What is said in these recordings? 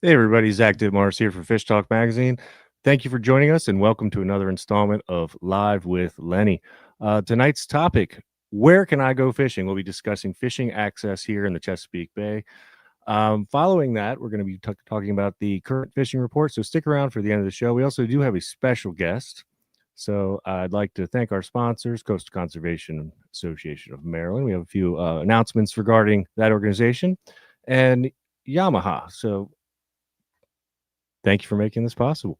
Hey everybody, Zach Ditmars here for Fish Talk Magazine. Thank you for joining us and welcome to another installment of Live with Lenny. Tonight's topic, where can I go fishing? We'll be discussing fishing access here in the Chesapeake Bay. Following that, we're going to be talking about the current fishing report, so stick around for the end of the show. We also do have a special guest. So I'd like to thank our sponsors, Coastal Conservation Association of Maryland. We have a few announcements regarding that organization and Yamaha. So thank you for making this possible.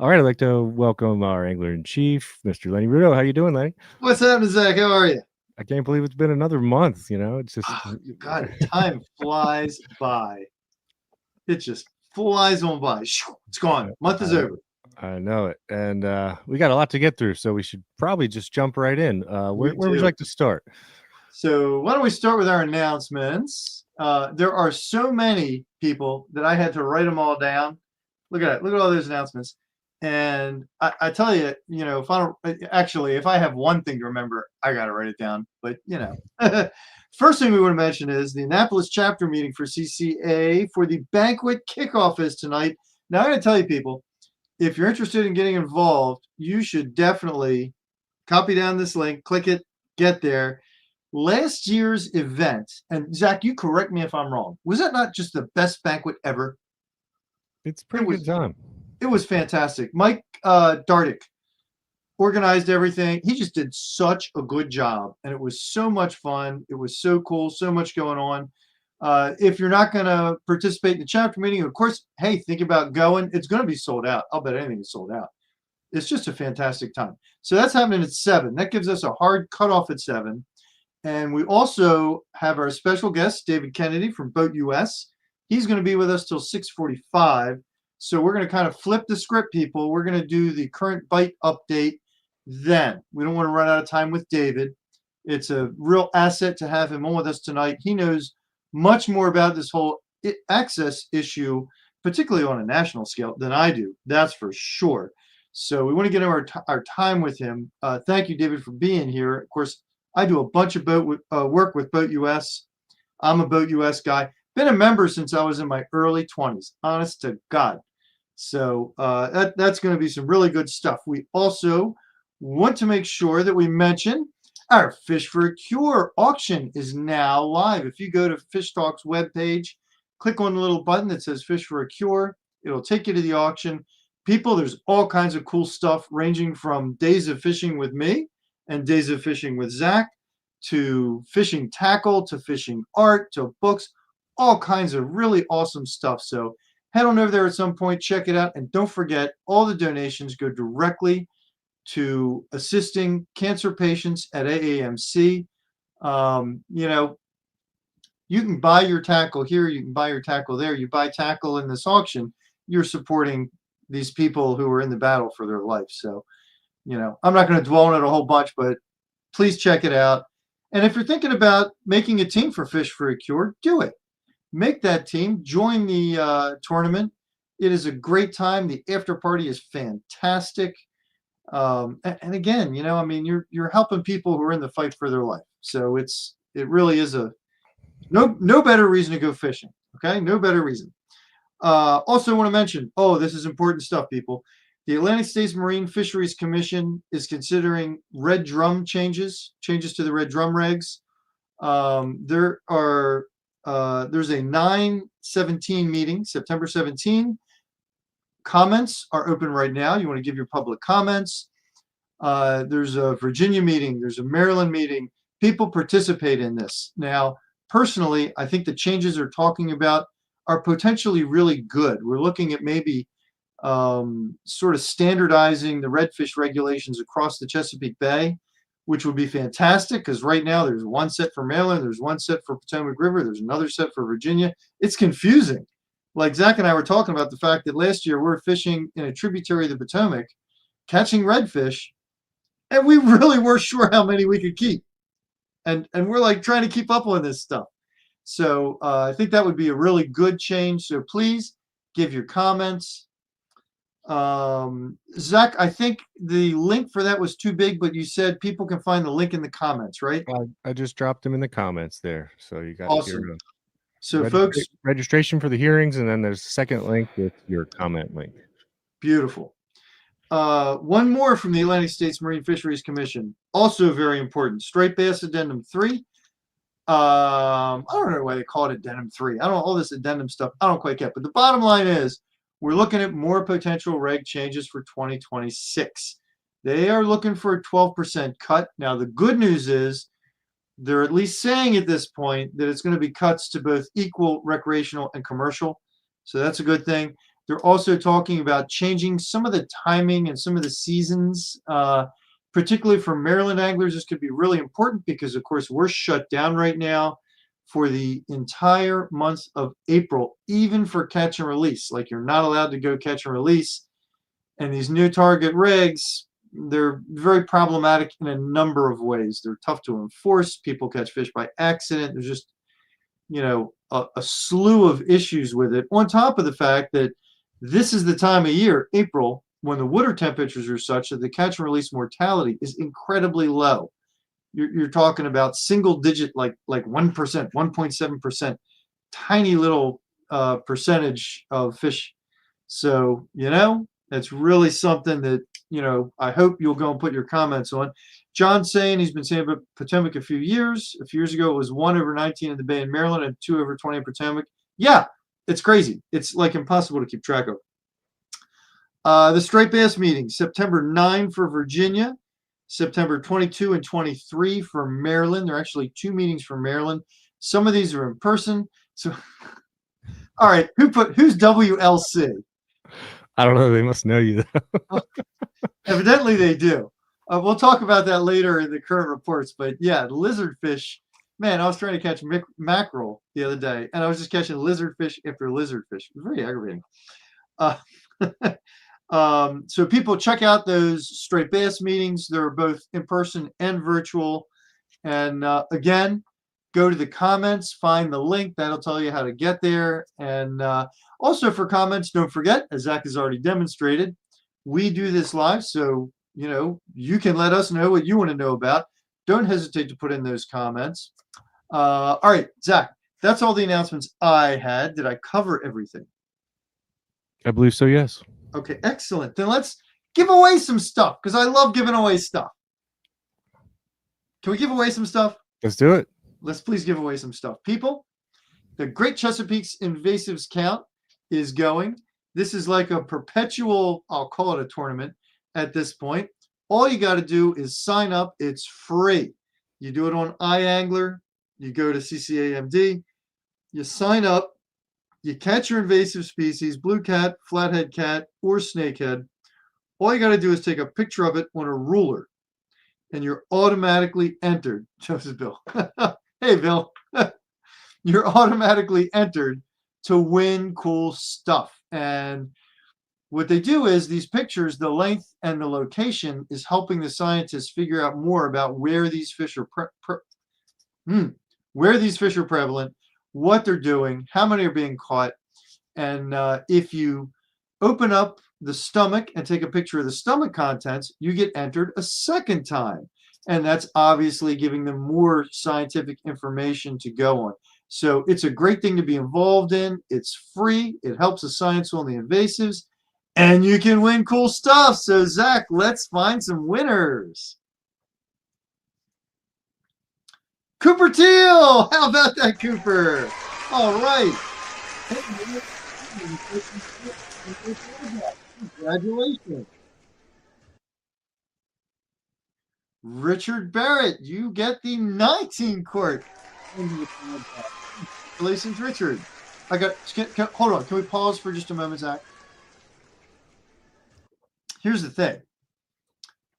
All right, I'd like to welcome our angler in chief, Mr. Lenny Rudo. How you doing, Lenny? What's happening, Zach? How are you? I can't believe it's been another month. It's just Oh, God, time flies by. It just flies on by. It's gone. Month is over. I know it, and we got a lot to get through, so we should probably just jump right in. Where We would you do. like to start? So why don't we start with our announcements? There are so many people that I had to write them all down. Look at it. Look at all those announcements. And I tell you, if I don't actually, if I have one thing to remember, I got to write it down. But first thing we want to mention is the Annapolis chapter meeting for CCA for the banquet kickoff is tonight. Now, I'm going to tell you, people, if you're interested in getting involved, you should definitely copy down this link, click it, get there. Last year's event, and Zach, you correct me if I'm wrong, was that not just the best banquet ever? It's a It pretty good was time. it was fantastic. Mike Dardick organized everything. He just did such a good job, and it was so much fun. It was so cool, so much going on. If you're not going to participate in the chapter meeting, of course, hey, think about going. It's going to be sold out. I'll bet anything is sold out. It's just a fantastic time. So that's happening at 7. That gives us a hard cutoff at 7. And we also have our special guest, David Kennedy from Boat US. He's going to be with us till 6:45. So we're going to kind of flip the script, people. We're going to do the current bite update then. We don't want to run out of time with David. It's a real asset to have him on with us tonight. He knows much more about this whole access issue, particularly on a national scale, than I do. That's for sure. So we want to get our time with him. Thank you, David, for being here. Of course, I do a bunch of work with Boat US. I'm a Boat US guy. Been a member since I was in my early 20s, honest to God. So that's going to be some really good stuff. We also want to make sure that we mention our Fish for a Cure auction is now live. If you go to Fish Talk's webpage, click on the little button that says Fish for a Cure, it'll take you to the auction. People, there's all kinds of cool stuff ranging from days of fishing with me and days of fishing with Zach to fishing tackle to fishing art to books, all kinds of really awesome stuff. So head on over there at some point, check it out. And don't forget, all the donations go directly to assisting cancer patients at AAMC. You can buy your tackle here, you can buy your tackle there. You buy tackle in this auction, you're supporting these people who are in the battle for their life. So, I'm not going to dwell on it a whole bunch, but please check it out. And if you're thinking about making a team for Fish for a Cure, do it. Make that team, join the tournament. It is a great time. The after party is fantastic. And again, you're helping people who are in the fight for their life. So it really is a no better reason to go fishing. Okay, no better reason. Also want to mention, this is important stuff, people. The Atlantic States Marine Fisheries Commission is considering red drum changes to the red drum regs. There's a 9/17 meeting, September 17. Comments are open right now. You want to give your public comments. There's a Virginia meeting. There's a Maryland meeting. People participate in this. Now, personally, I think the changes they're talking about are potentially really good. We're looking at maybe sort of standardizing the redfish regulations across the Chesapeake Bay, which would be fantastic because right now there's one set for Maryland, there's one set for Potomac River, there's another set for Virginia. It's confusing. Like Zach and I were talking about the fact that last year we were fishing in a tributary of the Potomac, catching redfish, and we really weren't sure how many we could keep. And we're like trying to keep up on this stuff. So I think that would be a really good change. So please give your comments. Zach, I think the link for that was too big, but you said people can find the link in the comments, right? I just dropped them in the comments there, so you got your Awesome. So, folks, registration for the hearings, and then there's a second link with your comment link. beautiful. One more from the Atlantic States Marine Fisheries Commission, also very important. Striped Bass Addendum 3. I don't know why they call it Addendum 3. I don't know all this addendum stuff. I don't quite get. But the bottom line is we're looking at more potential reg changes for 2026. They are looking for a 12% cut. Now, the good news is they're at least saying at this point that it's going to be cuts to both equal recreational and commercial. So that's a good thing. They're also talking about changing some of the timing and some of the seasons, particularly for Maryland anglers. This could be really important because, of course, we're shut down right now for the entire month of April, even for catch and release. Like, you're not allowed to go catch and release. And these new target regs, they're very problematic in a number of ways. They're tough to enforce. People catch fish by accident. There's just, a slew of issues with it, on top of the fact that this is the time of year, April, when the water temperatures are such that the catch and release mortality is incredibly low. You're talking about single digit, like 1%, 1.7%, tiny little percentage of fish. So, that's really something that, I hope you'll go and put your comments on. John's saying he's been saying about Potomac a few years. A few years ago, it was 1/19 in the Bay in Maryland and 2/20 in Potomac. Yeah, it's crazy. It's like impossible to keep track of. The striped bass meeting, September 9 for Virginia, September 22 and 23 for Maryland. There are actually 2 meetings for Maryland. Some of these are in person. So, all right, who's WLC? I don't know. They must know you, though. Evidently, they do. We'll talk about that later in the current reports. But yeah, lizardfish. Man, I was trying to catch mackerel the other day, and I was just catching lizardfish after lizardfish. It was very aggravating. So people check out those striped bass meetings. They're both in person and virtual. And again, go to the comments, find the link. That'll tell you how to get there. And also for comments, don't forget, as Zach has already demonstrated, we do this live. So, you can let us know what you want to know about. Don't hesitate to put in those comments. All right, Zach, that's all the announcements I had. Did I cover everything? I believe so, yes. Okay, excellent. Then let's give away some stuff, because I love giving away stuff. Can we give away some stuff? Let's do it. Let's please give away some stuff. People, the Great Chesapeake's Invasives Count is going. This is like a perpetual, I'll call it a tournament at this point. All you got to do is sign up. It's free. You do it on iAngler. You go to CCAMD. You sign up. You catch your invasive species, blue cat, flathead cat, or snakehead. All you got to do is take a picture of it on a ruler, and you're automatically entered. Joseph Bill. Hey, Bill. You're automatically entered to win cool stuff. And what they do is these pictures, the length and the location is helping the scientists figure out more about where these fish are prevalent, what they're doing, how many are being caught. And if you open up the stomach and take a picture of the stomach contents, you get entered a second time. And that's obviously giving them more scientific information to go on. So it's a great thing to be involved in. It's free. It helps the science on the invasives. And you can win cool stuff. So, Zach, let's find some winners. Cooper Teal. How about that, Cooper? All right. Congratulations. Richard Barrett, you get the 19 quart. Congratulations, Richard. Hold on. Can we pause for just a moment, Zach? Here's the thing.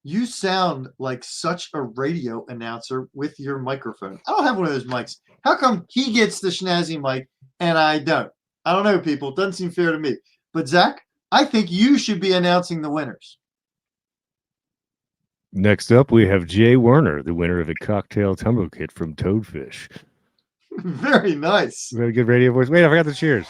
You sound like such a radio announcer with your microphone. I don't have one of those mics. How come he gets the snazzy mic and I don't? I don't know, people. It doesn't seem fair to me. But, Zach, I think you should be announcing the winners. Next up, we have Jay Werner, the winner of a cocktail tumble kit from Toadfish. Very nice. Very good radio voice. Wait, I forgot the cheers.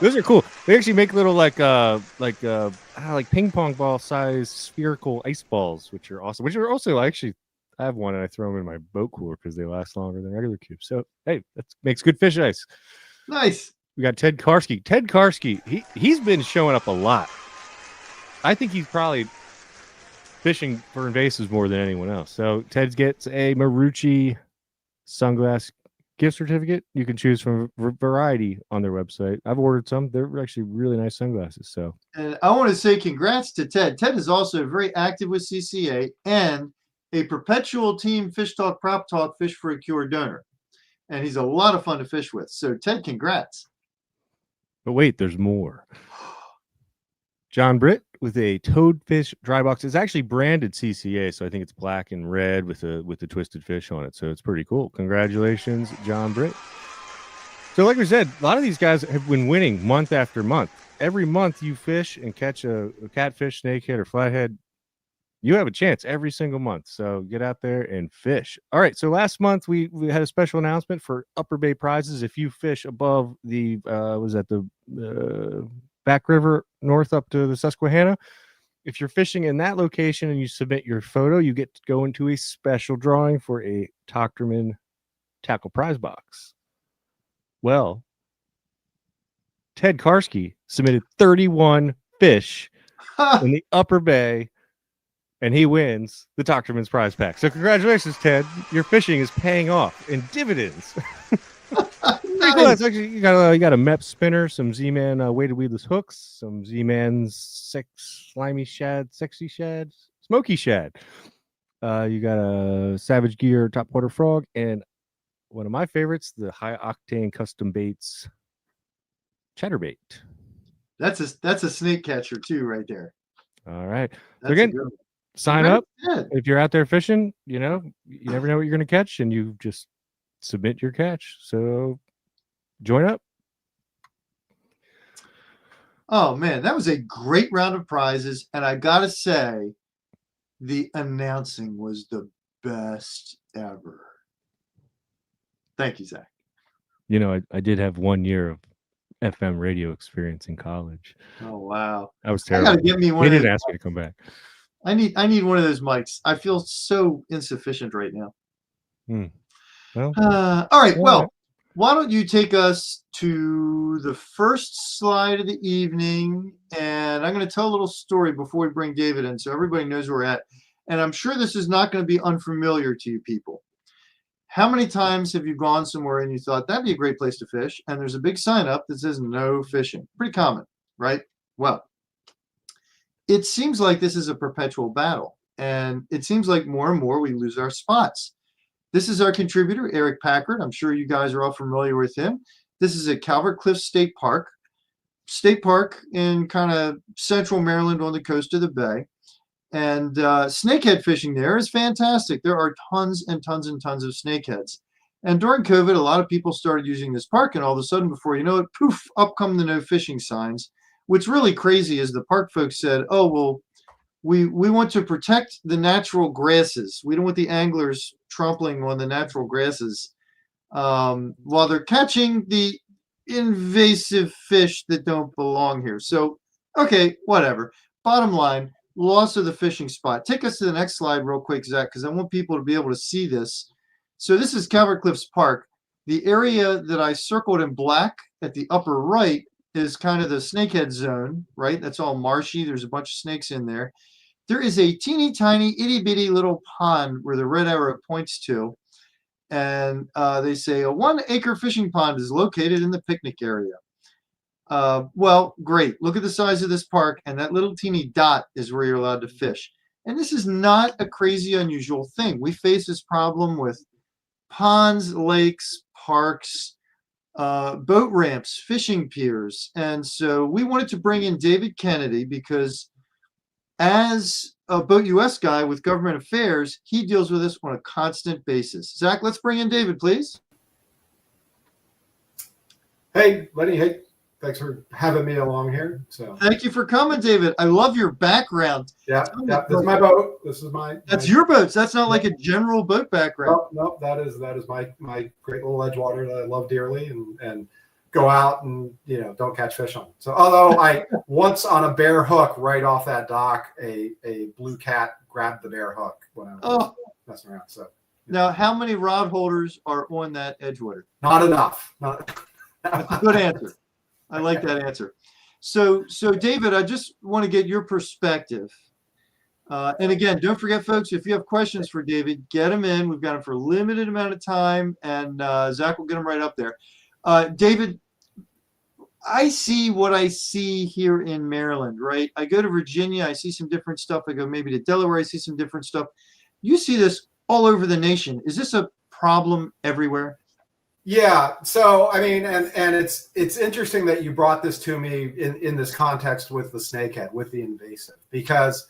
Those are cool. They actually make little like ping pong ball size spherical ice balls, which are awesome. Which are also actually, I have one and I throw them in my boat cooler because they last longer than regular cubes. So hey, that makes good fish ice. Nice. We got Ted Karski. Ted Karski, he's been showing up a lot. I think he's probably fishing for invasives more than anyone else. So Ted gets a Marucci sunglass gift certificate. You can choose from a variety on their website. I've ordered some. They're actually really nice sunglasses. So, and I want to say congrats to Ted. Ted is also very active with CCA and a perpetual team Fish Talk Prop Talk Fish for a Cure donor. And he's a lot of fun to fish with. So Ted, congrats. But wait, there's more. John Britt with a toadfish dry box. It's actually branded CCA, so I think it's black and red with the twisted fish on it. So it's pretty cool. Congratulations, John Britt. So like we said, a lot of these guys have been winning month after month. Every month you fish and catch a catfish, snakehead, or flathead, you have a chance every single month. So get out there and fish. All right. So last month we had a special announcement for Upper Bay prizes. If you fish above the Back River north up to the Susquehanna, if you're fishing in that location and you submit your photo, you get to go into a special drawing for a Tochterman tackle prize box. Well, Ted Karski submitted 31 fish in the Upper Bay, and he wins the Tochterman's prize pack. So congratulations, Ted. Your fishing is paying off in dividends. Pretty cool. That's actually, you got a MEP spinner, some Z-Man weighted weedless hooks, some Z-Man's slimy shad, sexy shad, smoky shad. You got a Savage Gear top water frog, and one of my favorites, the high octane custom baits chatterbait. That's a snake catcher too, right there. All right. That's so again, sign up if you're out there fishing. You never know what you're going to catch, and you just submit your catch. So join up. Oh man, that was a great round of prizes, and I gotta say, the announcing was the best ever. Thank you, Zach. I did have 1 year of FM radio experience in college. Oh wow, that was terrible. I gotta get me one. They didn't ask me to come back. I need one of those mics. I feel so insufficient right now. Well, all right. Well, why don't you take us to the first slide of the evening? And I'm going to tell a little story before we bring David in so everybody knows where we're at. And I'm sure this is not going to be unfamiliar to you people. How many times have you gone somewhere and you thought that'd be a great place to fish? And there's a big sign up that says no fishing. Pretty common, right? Well, it seems like this is a perpetual battle. And it seems like more and more we lose our spots. This is our contributor, Eric Packard. I'm sure you guys are all familiar with him. This is at Calvert Cliff State Park in kind of central Maryland on the coast of the bay. And snakehead fishing there is fantastic. There are tons and tons and tons of snakeheads. And during COVID, a lot of people started using this park, and all of a sudden, before you know it, poof, up come the no fishing signs. What's really crazy is the park folks said, oh, well, we want to protect the natural grasses. We don't want the anglers trampling on the natural grasses while they're catching the invasive fish that don't belong here. So, okay, whatever. Bottom line, loss of the fishing spot. Take us to the next slide real quick, Zach, because I want people to be able to see this. So this is Calvert Cliffs Park. The area that I circled in black at the upper right is kind of the snakehead zone, right? That's all marshy. There's a bunch of snakes in there. There is a teeny tiny itty bitty little pond where the red arrow points to. And they say a 1 acre fishing pond is located in the picnic area. Well, great. Look at the size of this park, and that little teeny dot is where you're allowed to fish. And this is not a crazy unusual thing. We face this problem with ponds, lakes, parks, boat ramps, fishing piers. And so we wanted to bring in David Kennedy because as a Boat US guy with government affairs, he deals with this on a constant basis. Zach, let's bring in David, please. Hey, Lenny. Hey, thanks for having me along here. So thank you for coming, David. I love your background. Yeah. This is my boat. This is That's your boat. That's not like a general boat background. No, that is my great little Edgewater that I love dearly and go out and don't catch fish on. So although I once on a bare hook right off that dock, a blue cat grabbed the bare hook when I was messing around. So Now, how many rod holders are on that Edgewater? not enough. That's a good answer. I like that answer. So David, I just want to get your perspective. And again, don't forget, folks, if you have questions for David, get them in. We've got them for a limited amount of time, and Zach will get them right up there. David, I see what I see here in Maryland, right? I go to Virginia, I see some different stuff. I go maybe to Delaware, I see some different stuff. You see this all over the nation. Is this a problem everywhere? Yeah. So, I mean, and it's interesting that you brought this to me in this context with the snakehead, with the invasive, because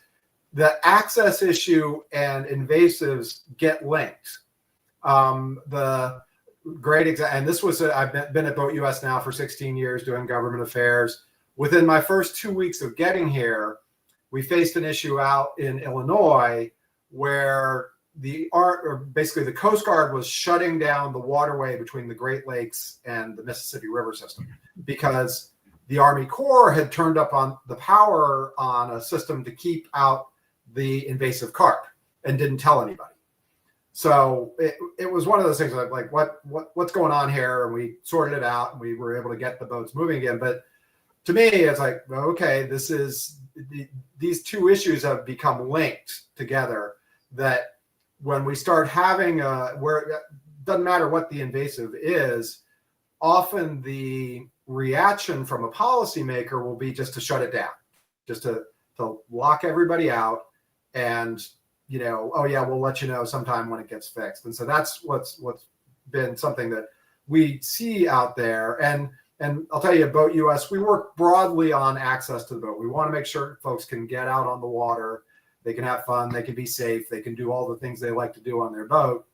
the access issue and invasives get linked. The great example, and this was, I've been at Boat US now for 16 years doing government affairs. Within my first 2 weeks of getting here, we faced an issue out in Illinois where basically the Coast Guard was shutting down the waterway between the Great Lakes and the Mississippi River system because the Army Corps had turned up on the power on a system to keep out the invasive carp and didn't tell anybody. So it was one of those things like what's going on here? And we sorted it out and we were able to get the boats moving again. But to me, it's like, okay, these two issues have become linked together, that when we start having where it doesn't matter what the invasive is, often the reaction from a policymaker will be just to shut it down, just to lock everybody out, and oh yeah, we'll let you know sometime when it gets fixed. And so that's what's been something that we see out there. And I'll tell you, at Boat US, we work broadly on access to the boat. We want to make sure folks can get out on the water. They can have fun, they can be safe, they can do all the things they like to do on their boat,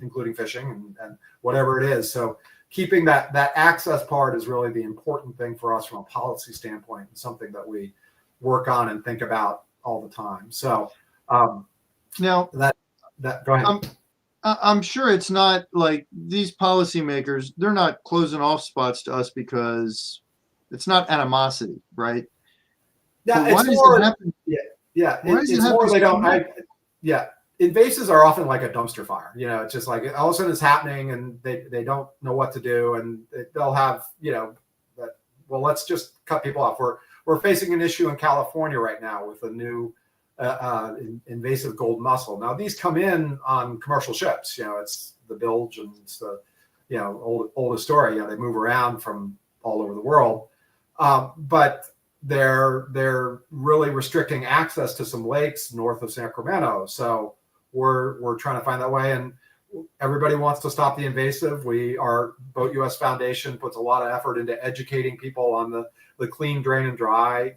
including fishing and whatever it is. So keeping that access part is really the important thing for us from a policy standpoint, and something that we work on and think about all the time. So now that go ahead. I'm sure it's not like these policymakers, they're not closing off spots to us because it's not animosity, right? Yeah, it's more. Yeah, it's more they don't. Invasives are often like a dumpster fire. It's just like all of a sudden it's happening and they don't know what to do, and they'll have well, let's just cut people off. We're facing an issue in California right now with a new invasive gold mussel. Now these come in on commercial ships. It's the bilge, and it's the oldest story. They move around from all over the world, but they're really restricting access to some lakes north of Sacramento. So we're trying to find that way, and everybody wants to stop the invasive. Our Boat US Foundation puts a lot of effort into educating people on the clean, drain, and dry.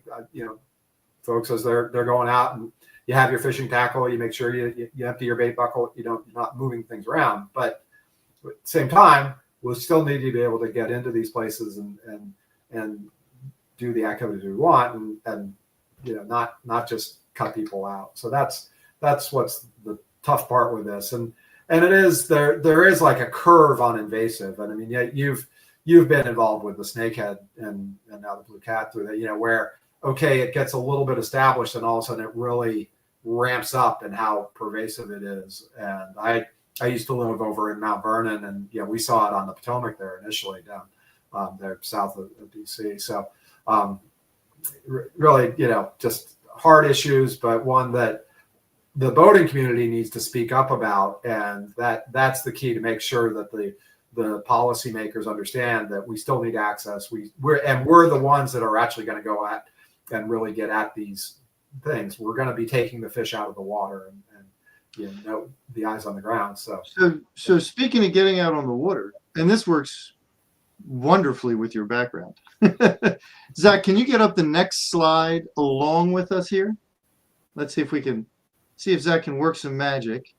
Folks, as they're going out, and you have your fishing tackle, you make sure you empty your bait buckle. You're not moving things around, but at the same time, we'll still need to be able to get into these places and do the activities we want, and not just cut people out. So that's what's the tough part with this, and it is there is like a curve on invasive. And I mean, you've been involved with the snakehead and now the blue cat through that, where okay, it gets a little bit established and all of a sudden it really ramps up in how pervasive it is. And I used to live over in Mount Vernon, and we saw it on the Potomac there initially, down there south of DC. So really, just hard issues, but one that the boating community needs to speak up about. And that's the key to make sure that the policymakers understand that we still need access. We're the ones that are actually going to go at and really get at these things. We're going to be taking the fish out of the water and the eyes on the ground. So Speaking of getting out on the water, and this works wonderfully with your background. Zach, can you get up the next slide along with us here? Let's see if Zach can work some magic.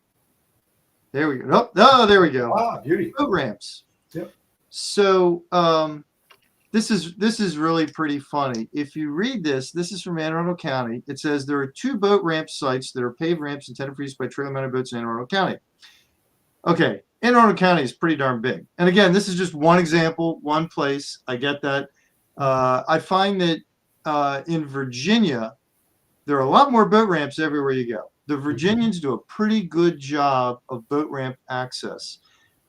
There we go. Oh, there we go. Ah, beauty. Boat ramps. Yep. So this is really pretty funny. If you read this is from Anne Arundel County. It says there are 2 boat ramp sites that are paved ramps intended for use by trailer mounted boats in Anne Arundel County. Okay, Anne Arundel County is pretty darn big. And again, this is just one example, one place. I get that. I find that in Virginia, there are a lot more boat ramps everywhere you go. The Virginians do a pretty good job of boat ramp access.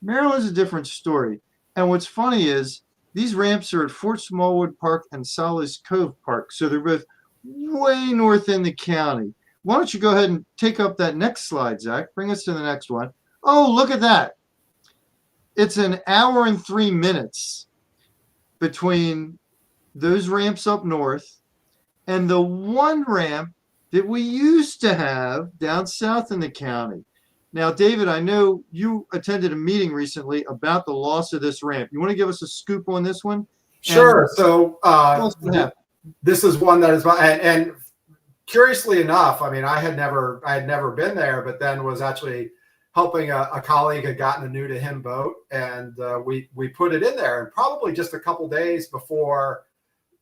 Maryland's a different story. And what's funny is these ramps are at Fort Smallwood Park and Solace Cove Park. So they're both way north in the county. Why don't you go ahead and take up that next slide, Zach? Bring us to the next one. Oh, look at that. It's an hour and 3 minutes between those ramps up north and the one ramp that we used to have down south in the county. Now, David, I know you attended a meeting recently about the loss of this ramp. You want to give us a scoop on this one? Sure. So This is one that is, and curiously enough, I mean, I had never been there, but then was actually helping a colleague had gotten a new to him boat, and we put it in there, and probably just a couple days before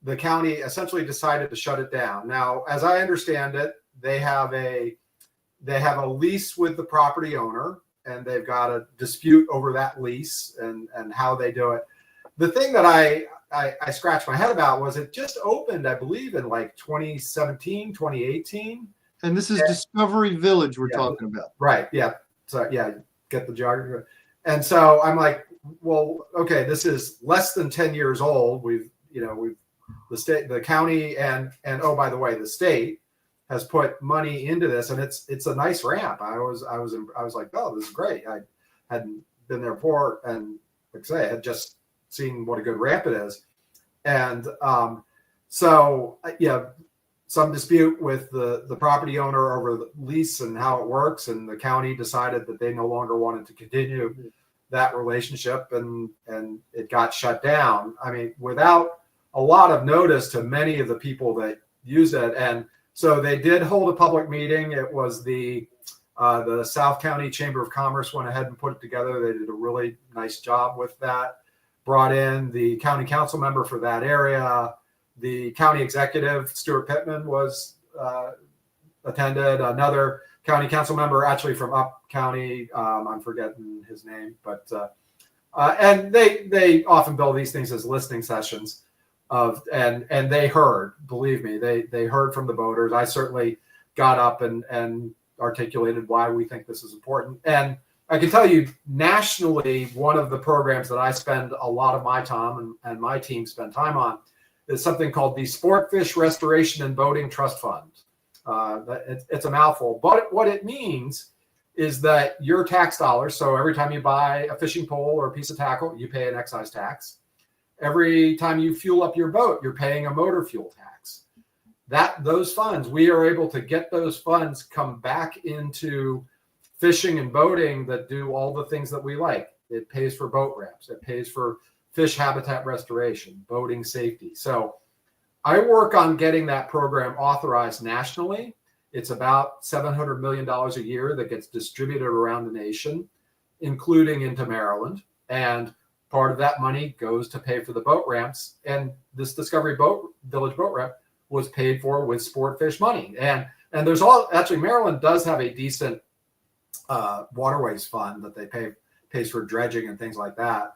the county essentially decided to shut it down. Now, as I understand it, they have a lease with the property owner, and they've got a dispute over that lease and how they do it. The thing that I scratched my head about was it just opened, I believe, in like 2017, 2018. And this is Discovery Village we're talking about. Right. Yeah. So yeah, get the geography. And so I'm like, well, okay, this is less than 10 years old. We've the state, the county, and oh, by the way, the state has put money into this, and it's a nice ramp. I was like, oh, this is great. I hadn't been there before, and like I say, I had just seen what a good ramp it is. And so yeah, some dispute with the property owner over the lease and how it works, and the county decided that they no longer wanted to continue that relationship, and it got shut down. I mean, without a lot of notice to many of the people that use it. And so they did hold a public meeting. It was the South County Chamber of Commerce went ahead and put it together. They did a really nice job with that. Brought in the county council member for that area. The county executive, Stuart Pittman, was attended. Another county council member, actually from Up County, I'm forgetting his name, but and they often bill these things as listening sessions. And they heard, believe me, they heard from the boaters. I certainly got up and articulated why we think this is important. And I can tell you, nationally, one of the programs that I spend a lot of my time and my team spend time on is something called the Sportfish Restoration and Boating Trust Fund. It's a mouthful, but what it means is that your tax dollars, so every time you buy a fishing pole or a piece of tackle, you pay an excise tax. Every time you fuel up your boat, you're paying a motor fuel tax. Those funds, we are able to get those funds come back into fishing and boating that do all the things that we like. It pays for boat ramps. It pays for fish habitat restoration, boating safety. So I work on getting that program authorized nationally. It's about $700 million a year that gets distributed around the nation, including into Maryland. And part of that money goes to pay for the boat ramps. And this Discovery Village boat ramp was paid for with Sportfish money. And there's actually, Maryland does have a decent waterways fund that they pays for dredging and things like that.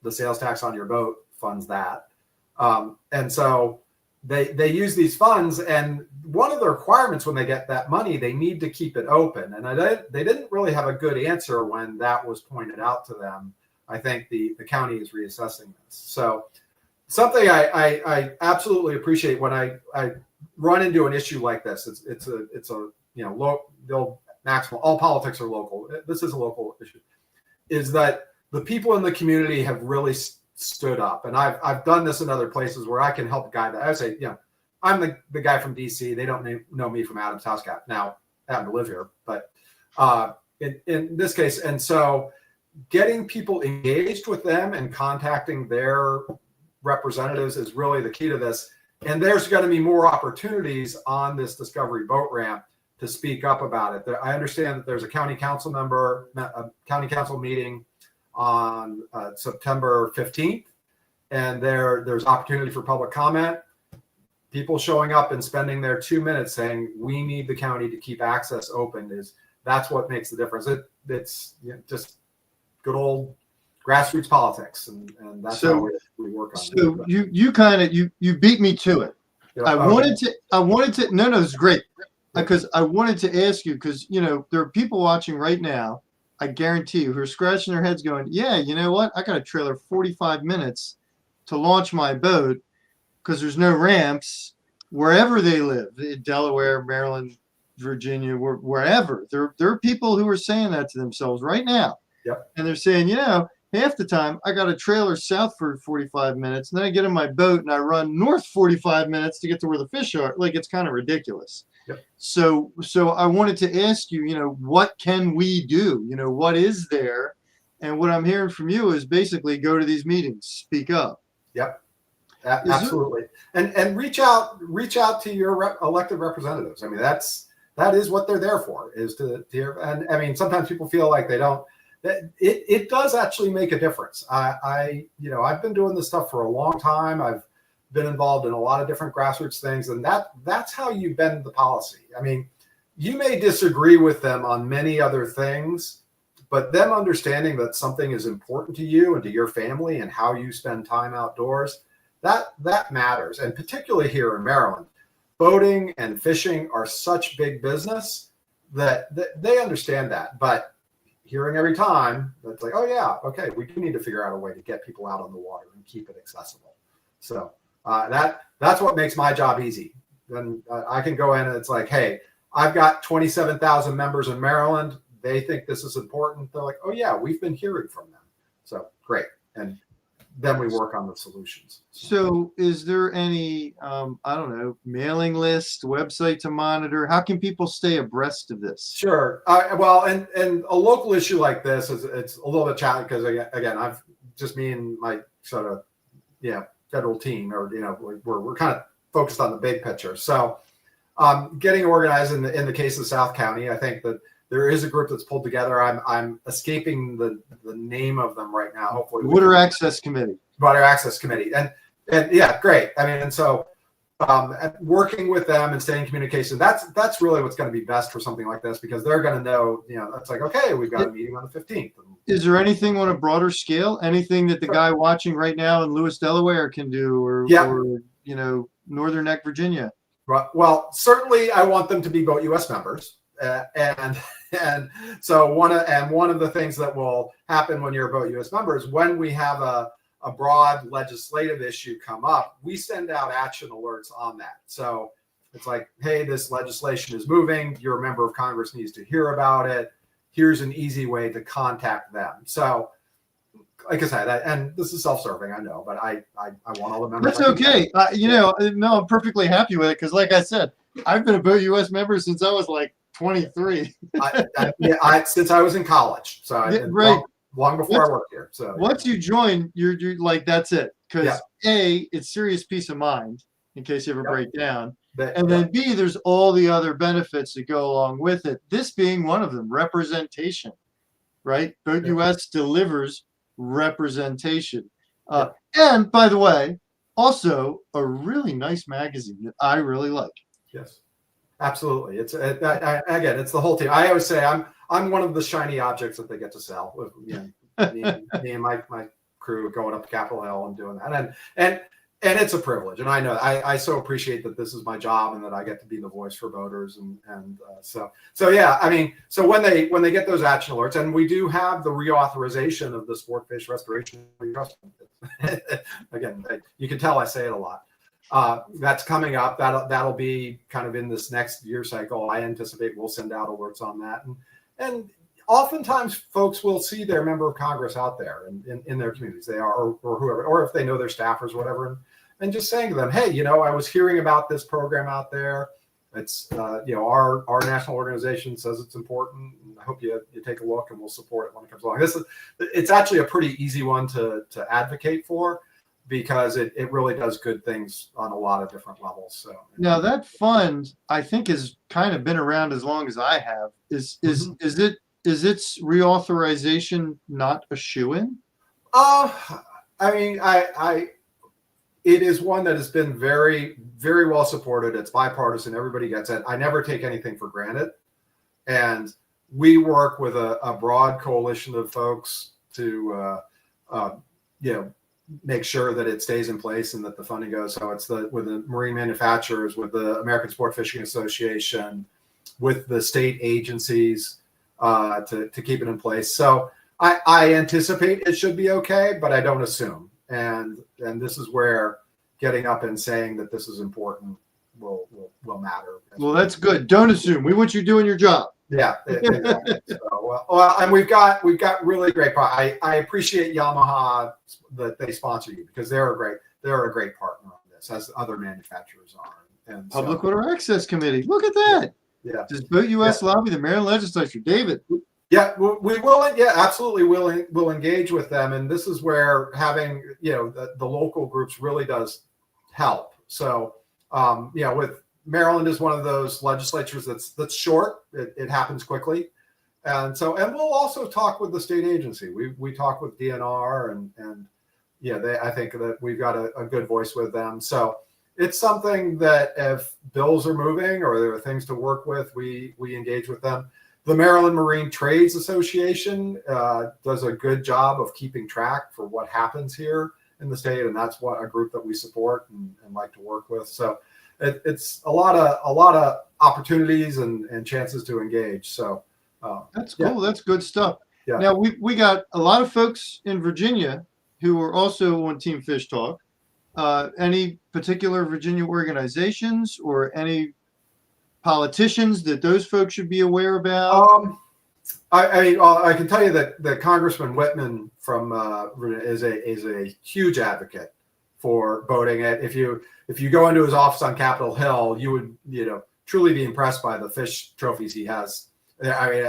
The sales tax on your boat funds that. And so they use these funds, and one of the requirements when they get that money, they need to keep it open. And they didn't really have a good answer when that was pointed out to them. I think the county is reassessing this. So something I absolutely appreciate when I run into an issue like this. It's a low maximum. All politics are local. This is a local issue. Is that the people in the community have really stood up, and I've done this in other places where I can help guide that. I say, I'm the guy from DC. They don't know me from Adams House Cat. Now I happen to live here, but in this case, and so getting people engaged with them and contacting their representatives is really the key to this. And there's going to be more opportunities on this Discovery boat ramp to speak up about it. I understand that there's a county council meeting on September 15th, and there's opportunity for public comment. People showing up and spending their 2 minutes saying, we need the county to keep access open, that's what makes the difference. It's just good old grassroots politics, and that's how we work on it. So you kind of you beat me to it. I wanted to no, it's great. because I wanted to ask you, because, you know, there are people watching right now, I guarantee you, who are scratching their heads going, yeah, you know what? I got a trailer 45 minutes to launch my boat because there's no ramps wherever they live, in Delaware, Maryland, Virginia, wherever. There are people who are saying that to themselves right now. Yep. And they're saying, you know, half the time I got a trailer south for 45 minutes, and then I get in my boat and I run north 45 minutes to get to where the fish are. Like, it's kind of ridiculous. Yep. So I wanted to ask you, you know, what can we do? You know, what is there? And what I'm hearing from you is basically go to these meetings, speak up. Yep. Absolutely. And reach out to your elected representatives. I mean, that is what they're there for, is to hear. And I mean, sometimes people feel like they don't. It does actually make a difference. I've been doing this stuff for a long time. I've been involved in a lot of different grassroots things, and that's how you bend the policy. I mean, you may disagree with them on many other things, but them understanding that something is important to you and to your family and how you spend time outdoors, that matters. And particularly here in Maryland, boating and fishing are such big business that they understand that. But hearing every time, it's like, oh yeah, okay, we do need to figure out a way to get people out on the water and keep it accessible. So that's what makes my job easy. Then I can go in and it's like, hey, I've got 27,000 members in Maryland. They think this is important. They're like, oh yeah, we've been hearing from them. So great. And then we work on the solutions. So is there any, I don't know, mailing list, website to monitor? How can people stay abreast of this? Sure. Well, and a local issue like this it's a little bit challenging because again, I've just me and my sort of, federal team, or, we're kind of focused on the big picture. So getting organized in the case of South County, I think that there is a group that's pulled together. I'm escaping the name of them right now. Hopefully, Water Access Committee. Water Access Committee, and yeah, great. I mean, and so working with them and staying in communication, that's really what's going to be best for something like this, because they're going to know, it's like, okay, we've got a meeting on the 15th. Is there anything on a broader scale? Anything that the guy watching right now in Lewis, Delaware can do, or Northern Neck, Virginia? Well, certainly I want them to be Boat US members. And so one of the things that will happen when you're a Boat US member is when we have a broad legislative issue come up, we send out action alerts on that. So it's like, hey, this legislation is moving. Your member of Congress needs to hear about it. Here's an easy way to contact them. So like I said, and this is self-serving, I know, but I want all the members. That's okay. No, I'm perfectly happy with it, because like I said, I've been a Boat US member since I was like 23. Since I was in college. So right. Long before I worked here. So once you join, you're like, that's it. Because A, it's serious peace of mind in case you ever break down. And then B, there's all the other benefits that go along with it. This being one of them, representation, right? Boat US delivers representation. And by the way, also a really nice magazine that I really like. Yes, absolutely. It's again, it's the whole team. I always say I'm one of the shiny objects that they get to sell. With me and my crew going up to Capitol Hill and doing that, and it's a privilege. And I know I so appreciate that this is my job and that I get to be the voice for voters. And so yeah, I mean, so when they get those action alerts, and we do have the reauthorization of the Sport Fish Restoration Trust. Again, you can tell I say it a lot. That's coming up. That'll be kind of in this next year cycle. I anticipate we'll send out alerts on that, and oftentimes folks will see their member of Congress out there in their communities. They are, or whoever, or if they know their staffers, whatever, and just saying to them, hey, I was hearing about this program out there. It's our national organization says it's important. I hope you take a look, and we'll support it when it comes along. It's actually a pretty easy one to advocate for, because it really does good things on a lot of different levels. So now that fund, I think, has kind of been around as long as I have. Is its reauthorization not a shoo-in? I mean, it is one that has been very, very well supported. It's bipartisan. Everybody gets it. I never take anything for granted. And we work with a broad coalition of folks to, make sure that it stays in place and that the funding goes. So it's with the marine manufacturers, with the American Sport Fishing Association, with the state agencies to keep it in place. So I anticipate it should be okay, but I don't assume. And this is where getting up and saying that this is important will matter. Well, that's good. Don't assume. We want you doing your job. Yeah, exactly. So, well, and we've got really great. I appreciate Yamaha that they sponsor you, because they're a great partner on this, as other manufacturers are. And Public Water Access Committee. Look at that. Yeah. Does Boat US lobby the Maryland legislature? David. Yeah, we will. Yeah, absolutely. We'll engage with them, and this is where having the local groups really does help. So with Maryland is one of those legislatures that's short. It happens quickly, and we'll also talk with the state agency. We talk with DNR, and I think that we've got a good voice with them. So it's something that if bills are moving or there are things to work with, we engage with them. The Maryland Marine Trades Association does a good job of keeping track for what happens here in the state, and that's what a group that we support and like to work with. So it's a lot of opportunities and chances to engage. So that's cool. That's good stuff. Yeah. Now we got a lot of folks in Virginia who are also on Team Fish Talk. Any particular Virginia organizations or any politicians that those folks should be aware about? I can tell you that Congressman Whitman from is a huge advocate for boating. If you go into his office on Capitol Hill, you would truly be impressed by the fish trophies he has. I mean,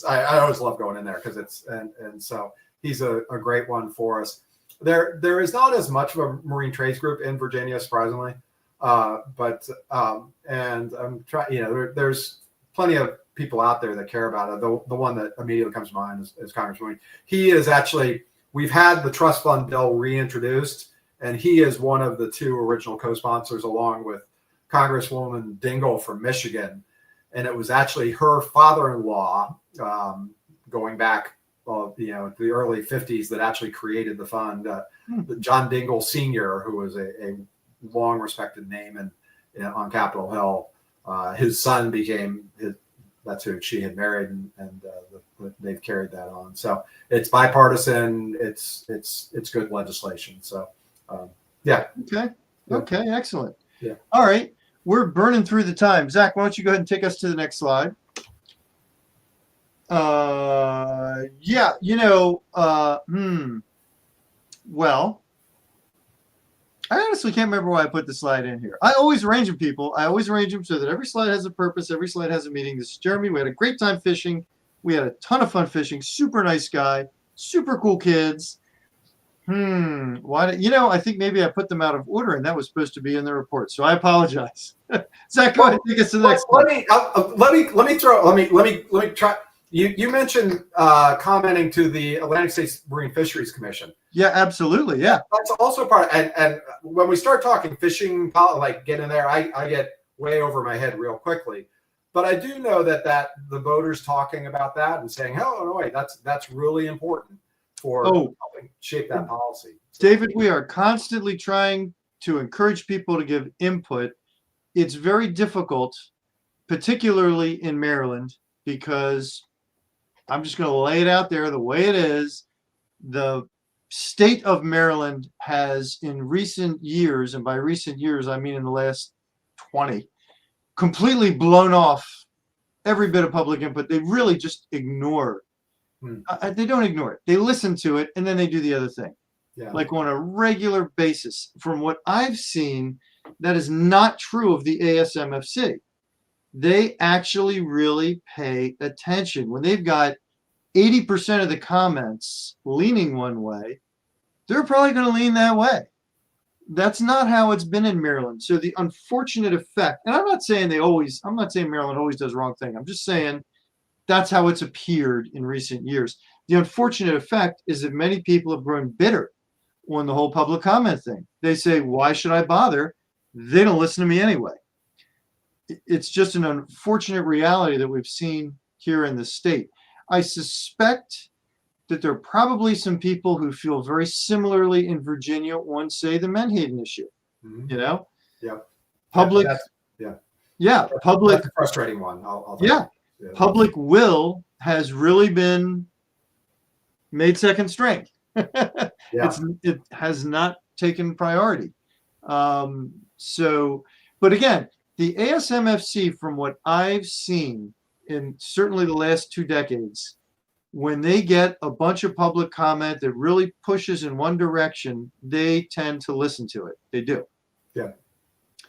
I always love going in there because and so he's a great one for us. There is not as much of a marine trades group in Virginia, surprisingly, but I'm trying. There's plenty of people out there that care about it. The one that immediately comes to mind is Congressman. He is actually, we've had the trust fund bill reintroduced, and he is one of the two original co-sponsors, along with Congresswoman Dingle from Michigan. And it was actually her father-in-law, going back, the early 50s, that actually created the fund. John Dingle Sr., who was a long respected name on Capitol Hill, his son became that's who she had married, and they've carried that on. So it's bipartisan. It's good legislation. So yeah. Okay, excellent. Yeah. All right, we're burning through the time. Zach, why don't you go ahead and take us to the next slide? Well, I honestly can't remember why I put the slide in here. I always arrange them, people. I always arrange them so that every slide has a purpose. Every slide has a meaning. This is Jeremy. We had a great time fishing. We had a ton of fun fishing. Super nice guy. Super cool kids. Why? I think maybe I put them out of order, and that was supposed to be in the report. So I apologize. Zach, go ahead and take us to the next one. Let me try. You mentioned commenting to the Atlantic States Marine Fisheries Commission. Yeah, absolutely. Yeah, that's also part. And when we start talking fishing, like getting there, I get way over my head real quickly. But I do know that the boaters talking about that and saying, "Oh no, wait, that's really important for helping shape that policy." David, we are constantly trying to encourage people to give input. It's very difficult, particularly in Maryland, because I'm just going to lay it out there the way it is. The state of Maryland has, in recent years, and by recent years, I mean in the last 20, completely blown off every bit of public input. They really just ignore. They don't ignore it. They listen to it, and then they do the other thing. Yeah. Like on a regular basis. From what I've seen, that is not true of the ASMFC. They actually really pay attention. When they've got 80% of the comments leaning one way, they're probably going to lean that way. That's not how it's been in Maryland. So the unfortunate effect, and I'm not saying Maryland always does the wrong thing. I'm just saying that's how it's appeared in recent years. The unfortunate effect is that many people have grown bitter on the whole public comment thing. They say, why should I bother? They don't listen to me anyway. It's just an unfortunate reality that we've seen here in the state. I suspect that there are probably some people who feel very similarly in Virginia on, say, the Menhaden issue. Mm-hmm. Yeah. Yeah. Public. Yeah, public. That's a frustrating one. I'll Yeah, public will has really been made second string. It has not taken priority. But again, the ASMFC, from what I've seen in certainly the last 2 decades, when they get a bunch of public comment that really pushes in one direction, they tend to listen to it. They do. Yeah.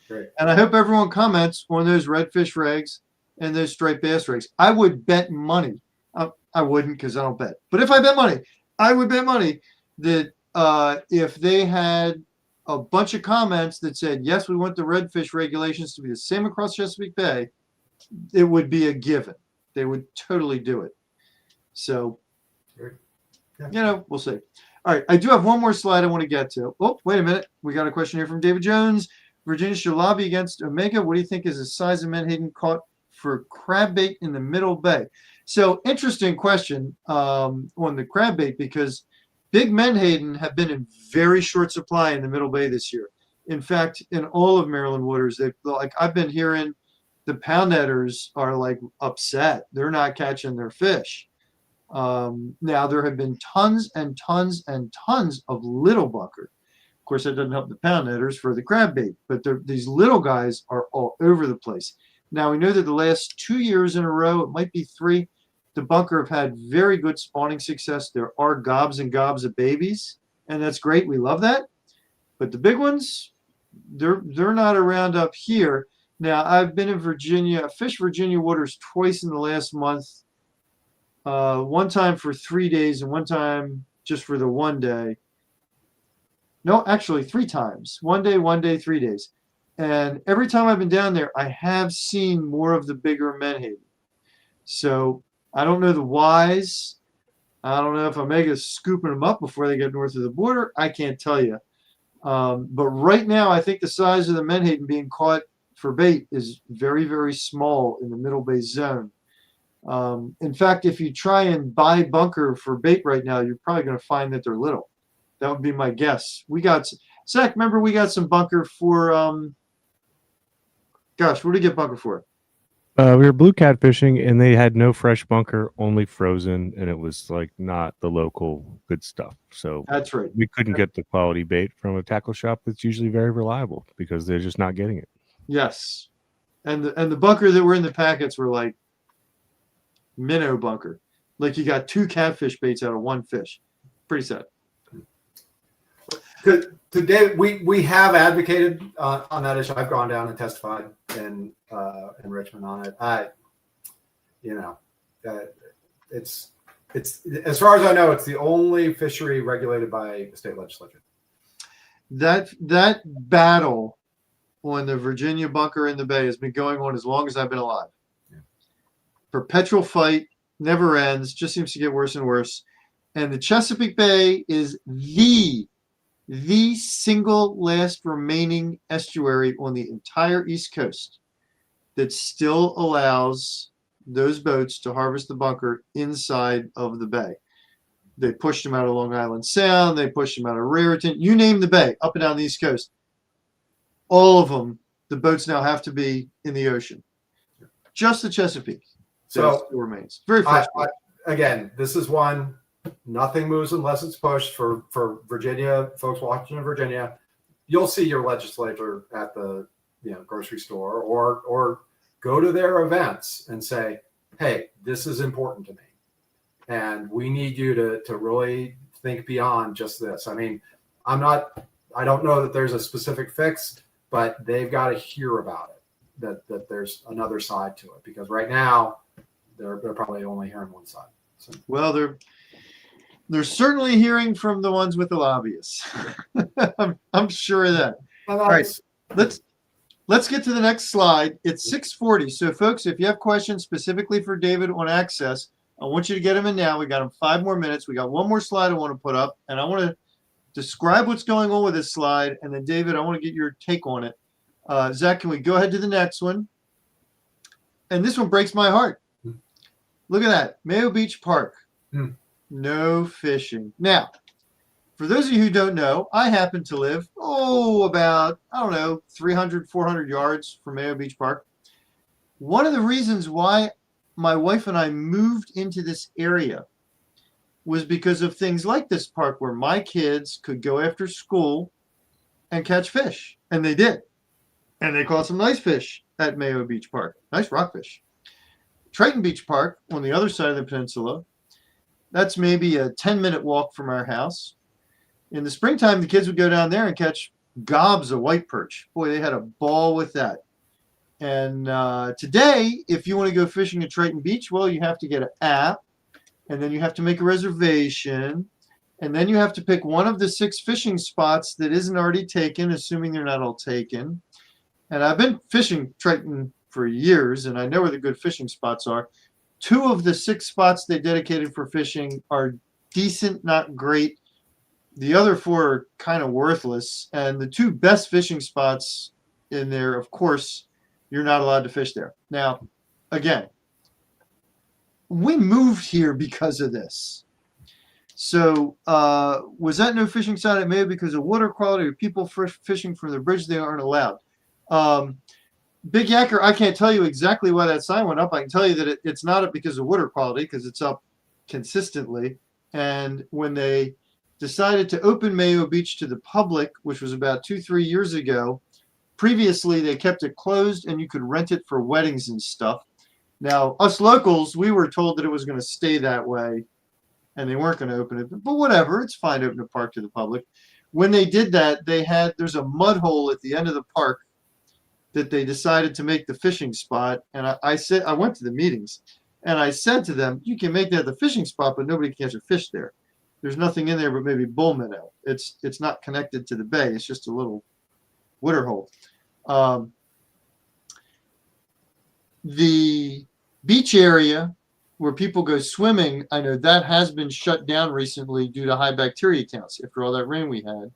Great. And I hope everyone comments on those redfish regs and those striped bass regs. I would bet money. I wouldn't, because I don't bet. But if I bet money, I would bet money that if they had a bunch of comments that said, yes, we want the redfish regulations to be the same across Chesapeake Bay, it would be a given. They would totally do it. So, we'll see. All right, I do have one more slide I want to get to. Oh, wait a minute. We got a question here from David Jones. Virginia should lobby against Omega. What do you think is the size of menhaden caught for crab bait in the Middle Bay? So, interesting question on the crab bait, because big menhaden have been in very short supply in the Middle Bay this year. In fact, in all of Maryland waters, I've been hearing the pound netters are like upset. They're not catching their fish. Now there have been tons and tons and tons of little bunker. Of course, that doesn't help the pound netters for the crab bait, but these little guys are all over the place. Now we know that the last 2 years in a row, it might be 3, the bunker have had very good spawning success. There are gobs and gobs of babies, and that's great. We love that. But the big ones, they're not around up here. Now I've been in Virginia, fished Virginia waters twice in the last month. One time for 3 days and one time just for the 1 day. No, actually 3 times. 1 day, 3 days. And every time I've been down there, I have seen more of the bigger menhaden. So I don't know the whys. I don't know if Omega's scooping them up before they get north of the border. I can't tell you. But right now, I think the size of the menhaden being caught for bait is very, very small in the Middle Bay zone. In fact, if you try and buy bunker for bait right now, you're probably going to find that they're little. That would be my guess. Zach, remember we got some bunker for, what did we get bunker for? We were blue catfishing, and they had no fresh bunker, only frozen, and it was like not the local good stuff. So that's right. We couldn't get the quality bait from a tackle shop that's usually very reliable because they're just not getting it. Yes, and the bunker that were in the packets were like minnow bunker, like you got 2 catfish baits out of 1 fish. Pretty sad. Today we have advocated on that issue. I've gone down and testified in Richmond on it. It's as far as I know, it's the only fishery regulated by the state legislature. That battle on the Virginia bunker in the bay has been going on as long as I've been alive. Yeah. Perpetual fight, never ends, just seems to get worse and worse. And the Chesapeake Bay is the single last remaining estuary on the entire East Coast that still allows those boats to harvest the bunker inside of the bay. They pushed them out of Long Island Sound. They pushed them out of Raritan. You name the bay, up and down the East Coast. All of them, the boats now have to be in the ocean. Just the Chesapeake. So still remains. Very frustrating. Again, this is one. Nothing moves unless it's pushed for Virginia folks watching in Virginia. You'll see your legislator at the grocery store or go to their events and say, hey, this is important to me. And we need you to really think beyond just this. I mean, I don't know that there's a specific fix, but they've got to hear about it, that there's another side to it. Because right now, they're probably only hearing one side. So. Well, they're certainly hearing from the ones with the lobbyists. I'm sure of that. All right, let's get to the next slide. It's 6:40. So, folks, if you have questions specifically for David on access, I want you to get them in now. We got them 5 more minutes. We got one more slide I want to put up, and I want to describe what's going on with this slide. And then, David, I want to get your take on it. Zach, can we go ahead to the next one? And this one breaks my heart. Look at that. Mayo Beach Park. No fishing. Now, for those of you who don't know, I happen to live, about, 300, 400 yards from Mayo Beach Park. One of the reasons why my wife and I moved into this area was because of things like this park where my kids could go after school and catch fish. And they did. And they caught some nice fish at Mayo Beach Park, nice rockfish. Triton Beach Park on the other side of the peninsula, that's maybe a 10-minute walk from our house. In the springtime, the kids would go down there and catch gobs of white perch. Boy, they had a ball with that. And today, if you want to go fishing at Triton Beach, well, you have to get an app, and then you have to make a reservation, and then you have to pick one of the 6 fishing spots that isn't already taken, assuming they're not all taken. And I've been fishing Triton for years, and I know where the good fishing spots are. 2 of the 6 spots they dedicated for fishing are decent, not great. The other 4 are kind of worthless. And the 2 best fishing spots in there, of course, you're not allowed to fish there. Now, again, we moved here because of this. So was that no fishing sign? It may be because of water quality or people fishing from the bridge, they aren't allowed. Big Yacker, I can't tell you exactly why that sign went up. I can tell you that it's not because of water quality, because it's up consistently. And when they decided to open Mayo Beach to the public, which was about 2-3 years ago, previously they kept it closed and you could rent it for weddings and stuff. Now, us locals, we were told that it was going to stay that way and they weren't going to open it. But whatever, it's fine to open a park to the public. When they did that, there's a mud hole at the end of the park that they decided to make the fishing spot. And I went to the meetings and I said to them, you can make that the fishing spot, but nobody can catch a fish there. There's nothing in there but maybe bull minnow. It's not connected to the bay. It's just a little water hole. The beach area where people go swimming, I know that has been shut down recently due to high bacteria counts after all that rain we had.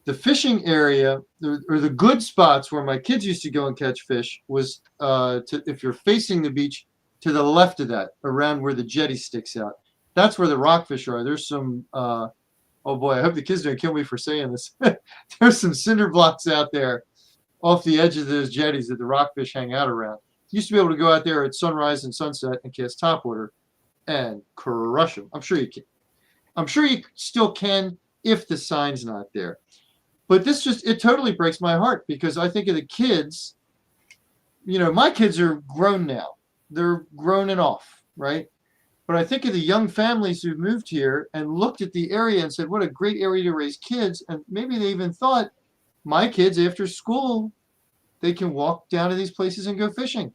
The fishing area, or the good spots where my kids used to go and catch fish, was if you're facing the beach, to the left of that, around where the jetty sticks out. That's where the rockfish are. There's some, oh boy, I hope the kids don't kill me for saying this. There's some cinder blocks out there off the edge of those jetties that the rockfish hang out around. Used to be able to go out there at sunrise and sunset and cast topwater and crush them. I'm sure you can. I'm sure you still can if the sign's not there. But it totally breaks my heart because I think of the kids. You know, my kids are grown now. They're grown and off, right? But I think of the young families who moved here and looked at the area and said, what a great area to raise kids. And maybe they even thought, my kids after school, they can walk down to these places and go fishing.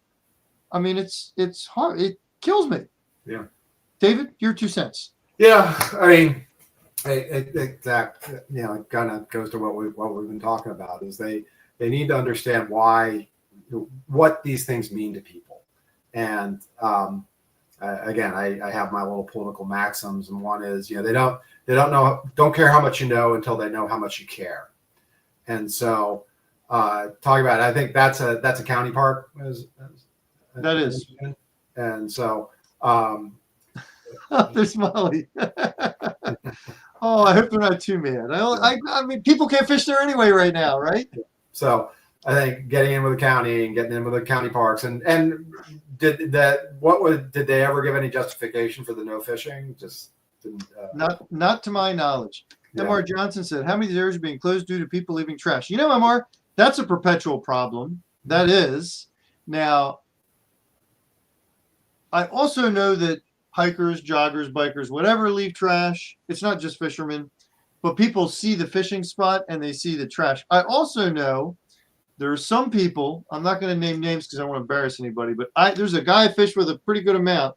I mean, it's hard. It kills me. Yeah. David, your 2 cents. Yeah. I mean, it kind of goes to what we've been talking about is they need to understand what these things mean to people. And, again, I have my little political maxims, and one is, they don't care how much you know until they know how much you care. And so, talking about it, I think that's a county park. That is. And so, there's Molly. Oh, I hope they're not too mad. I mean, people can't fish there anyway right now, right? So I think getting in with the county and getting in with the county parks and did they ever give any justification for the no fishing? Just didn't, not to my knowledge. Yeah. MR Johnson said, how many of these areas are being closed due to people leaving trash? You know, MR, that's a perpetual problem. That is. Now, I also know that hikers, joggers, bikers, whatever leave trash. It's not just fishermen, but people see the fishing spot and they see the trash. I also know there are some people, I'm not going to name names because I don't want to embarrass anybody, but there's a guy I fish with a pretty good amount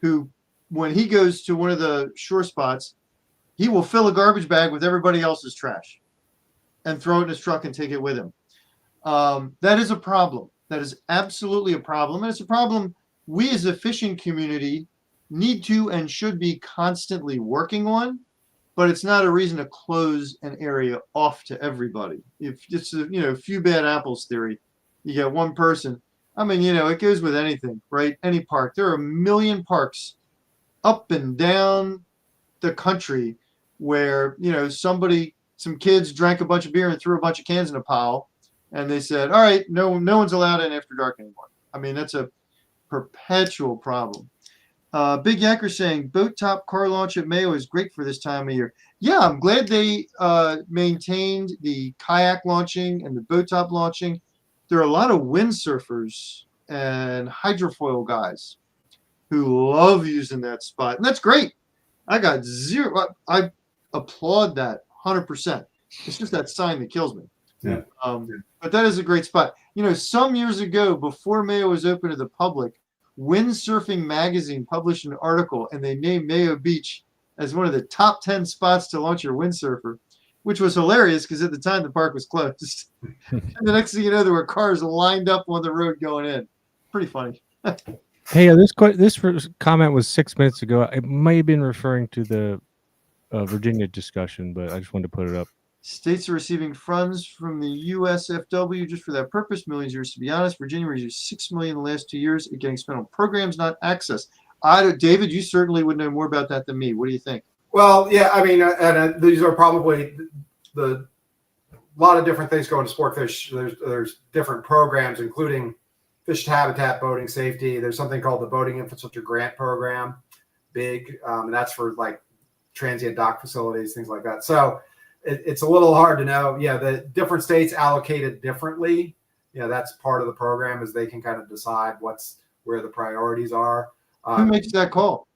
who, when he goes to one of the shore spots, he will fill a garbage bag with everybody else's trash and throw it in his truck and take it with him. That is a problem. That is absolutely a problem. And it's a problem we as a fishing community need to and should be constantly working on, but it's not a reason to close an area off to everybody. If it's a few bad apples theory, you get one person. I mean, it goes with anything, right? Any park. There are a million parks up and down the country where, some kids drank a bunch of beer and threw a bunch of cans in a pile, and they said, all right, no one's allowed in after dark anymore. I mean, that's a perpetual problem. Big Yanker saying boat top car launch at Mayo is great for this time of year. Yeah, I'm glad they maintained the kayak launching and the boat top launching. There are a lot of windsurfers and hydrofoil guys who love using that spot, and that's great. I got zero. I applaud that 100%. It's just that sign that kills me. Yeah. But that is a great spot. You know, some years ago, before Mayo was open to the public, Windsurfing Magazine published an article, and they named Mayo Beach as one of the top 10 spots to launch your windsurfer, which was hilarious because at the time the park was closed. And the next thing you know, there were cars lined up on the road going in. Pretty funny. Hey, this comment was 6 minutes ago. It may have been referring to the Virginia discussion, but I just wanted to put it up. States are receiving funds from the USFW just for that purpose. Millions of years, to be honest. Virginia received $6 million in the last 2 years. It getting spent on programs, not access. David, you certainly would know more about that than me. What do you think? Well, yeah, I mean, and these are probably a lot of different things going to Sportfish. There's different programs, including fish habitat, boating safety. There's something called the Boating Infrastructure Grant Program, big, and that's for like transient dock facilities, things like that. So it's a little hard to know. Yeah, the different states allocated differently. That's part of the program, is they can kind of decide where the priorities are. Who makes that call?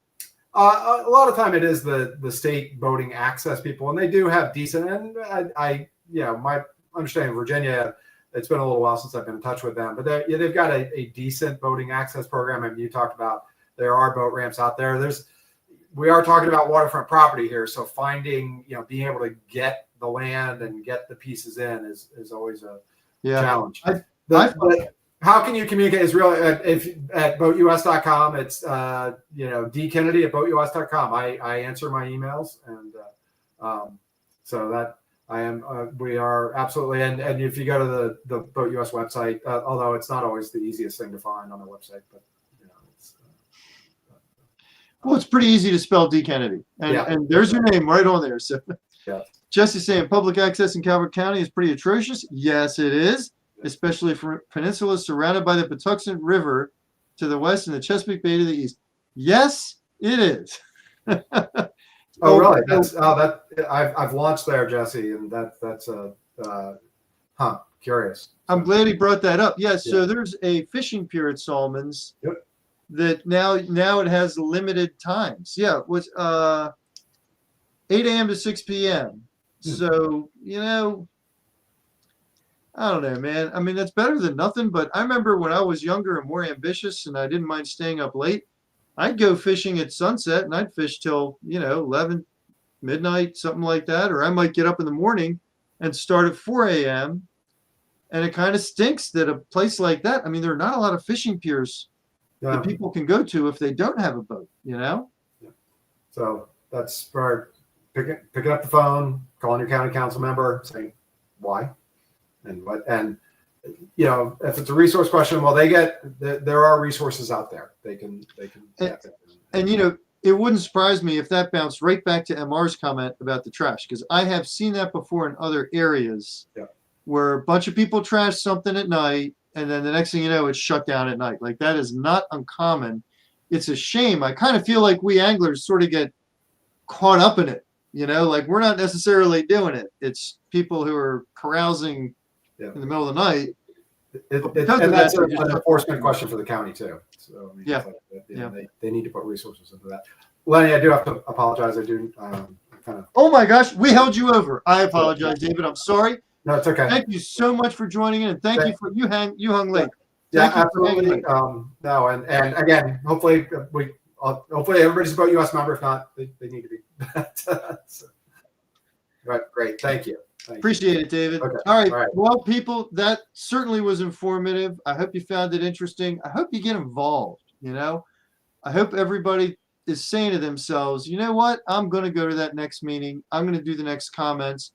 A lot of time it is the state boating access people, and they do have decent. And my understanding of Virginia, it's been a little while since I've been in touch with them, but they've got a decent boating access program. I mean, you talked about there are boat ramps out there. We are talking about waterfront property here, so finding, being able to get the land and get the pieces in is always a challenge. How can you communicate? Is really at boatus.com. It's dkennedy at boatus.com. I answer my emails, and so that I am. We are absolutely, and if you go to the Boat US website, although it's not always the easiest thing to find on the website, but it's. Well, it's pretty easy to spell D Kennedy, and there's your name right on there. So, Jesse's saying public access in Calvert County is pretty atrocious. Yes, it is, especially for peninsulas surrounded by the Patuxent River to the west and the Chesapeake Bay to the east. Yes, it is. Oh, really? I've launched there, Jesse, and that's curious. I'm glad he brought that up. Yes, so there's a fishing pier at Solomons. Yep. That now it has limited times. Yeah, it was 8 a.m. to 6 p.m. So, I don't know, man. I mean, that's better than nothing. But I remember when I was younger and more ambitious and I didn't mind staying up late, I'd go fishing at sunset and I'd fish till, 11, midnight, something like that. Or I might get up in the morning and start at 4 a.m. And it kind of stinks that a place like that, I mean, there are not a lot of fishing piers that people can go to if they don't have a boat, So that's where picking up the phone, calling your county council member, saying why and what, and if it's a resource question, well, there are resources out there. They can. And it wouldn't surprise me if that bounced right back to MR's comment about the trash, because I have seen that before in other areas where a bunch of people trash something at night. And then the next thing you know, it's shut down at night. Like, that is not uncommon. It's a shame. I kind of feel like we anglers sort of get caught up in it, like we're not necessarily doing it. It's people who are carousing in the middle of the night. And that's an enforcement question for the county too. So they need to put resources into that. Lenny, I do have to apologize. I do kind of. Oh my gosh, we held you over. I apologize, David. I'm sorry. No, it's okay. Thank you so much for joining in, and thank you for you hung late. Yeah, absolutely. No, and again, hopefully everybody's a Boat US member. If not, they need to be. Right, great. Thank you. Appreciate it, David. Okay. All right. Well, people, that certainly was informative. I hope you found it interesting. I hope you get involved. I hope everybody is saying to themselves, you know what? I'm going to go to that next meeting. I'm going to do the next comments.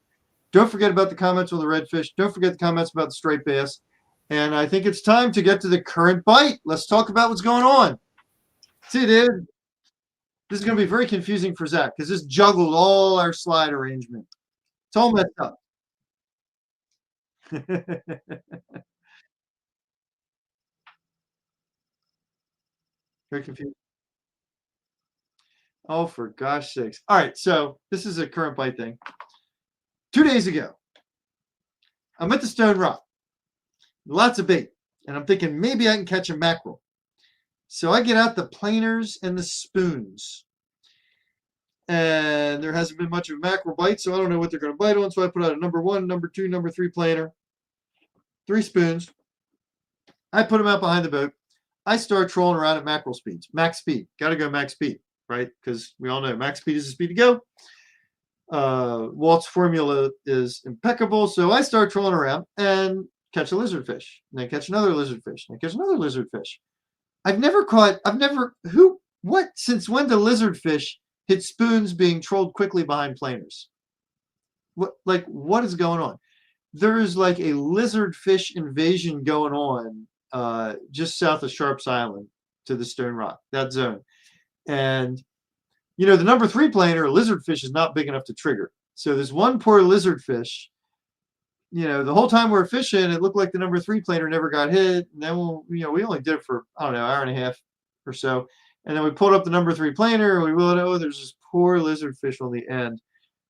Don't forget about the comments on the redfish. Don't forget the comments about the striped bass. And I think it's time to get to the current bite. Let's talk about what's going on. See, dude, this is going to be very confusing for Zach because this juggled all our slide arrangement. It's all messed up. Very confused. Oh, for gosh sakes. All right, so this is a current bite thing. 2 days ago, I'm at the Stone Rock, lots of bait, and I'm thinking maybe I can catch a mackerel. So I get out the planers and the spoons. And there hasn't been much of a mackerel bite, so I don't know what they're going to bite on. So I put out a number 1, number 2, number 3 planer, 3 spoons. I put them out behind the boat. I start trolling around at mackerel speeds, max speed. Got to go max speed, right? Because we all know max speed is the speed to go. Walt's formula is impeccable. So I start trolling around and catch a lizardfish. And I catch another lizardfish. And I catch another lizardfish. Since when do lizardfish hit spoons being trolled quickly behind planers? What is going on? There is like a lizardfish invasion going on just south of Sharps Island to the Stone Rock, that zone. And, the number 3 planer, lizardfish, is not big enough to trigger. So this one poor lizardfish, the whole time we were fishing, it looked like the number 3 planer never got hit. And then, we only did it for, I don't know, an hour and a half or so. And then we pulled up the number 3 planer, and we realized, oh, there's this poor lizardfish on the end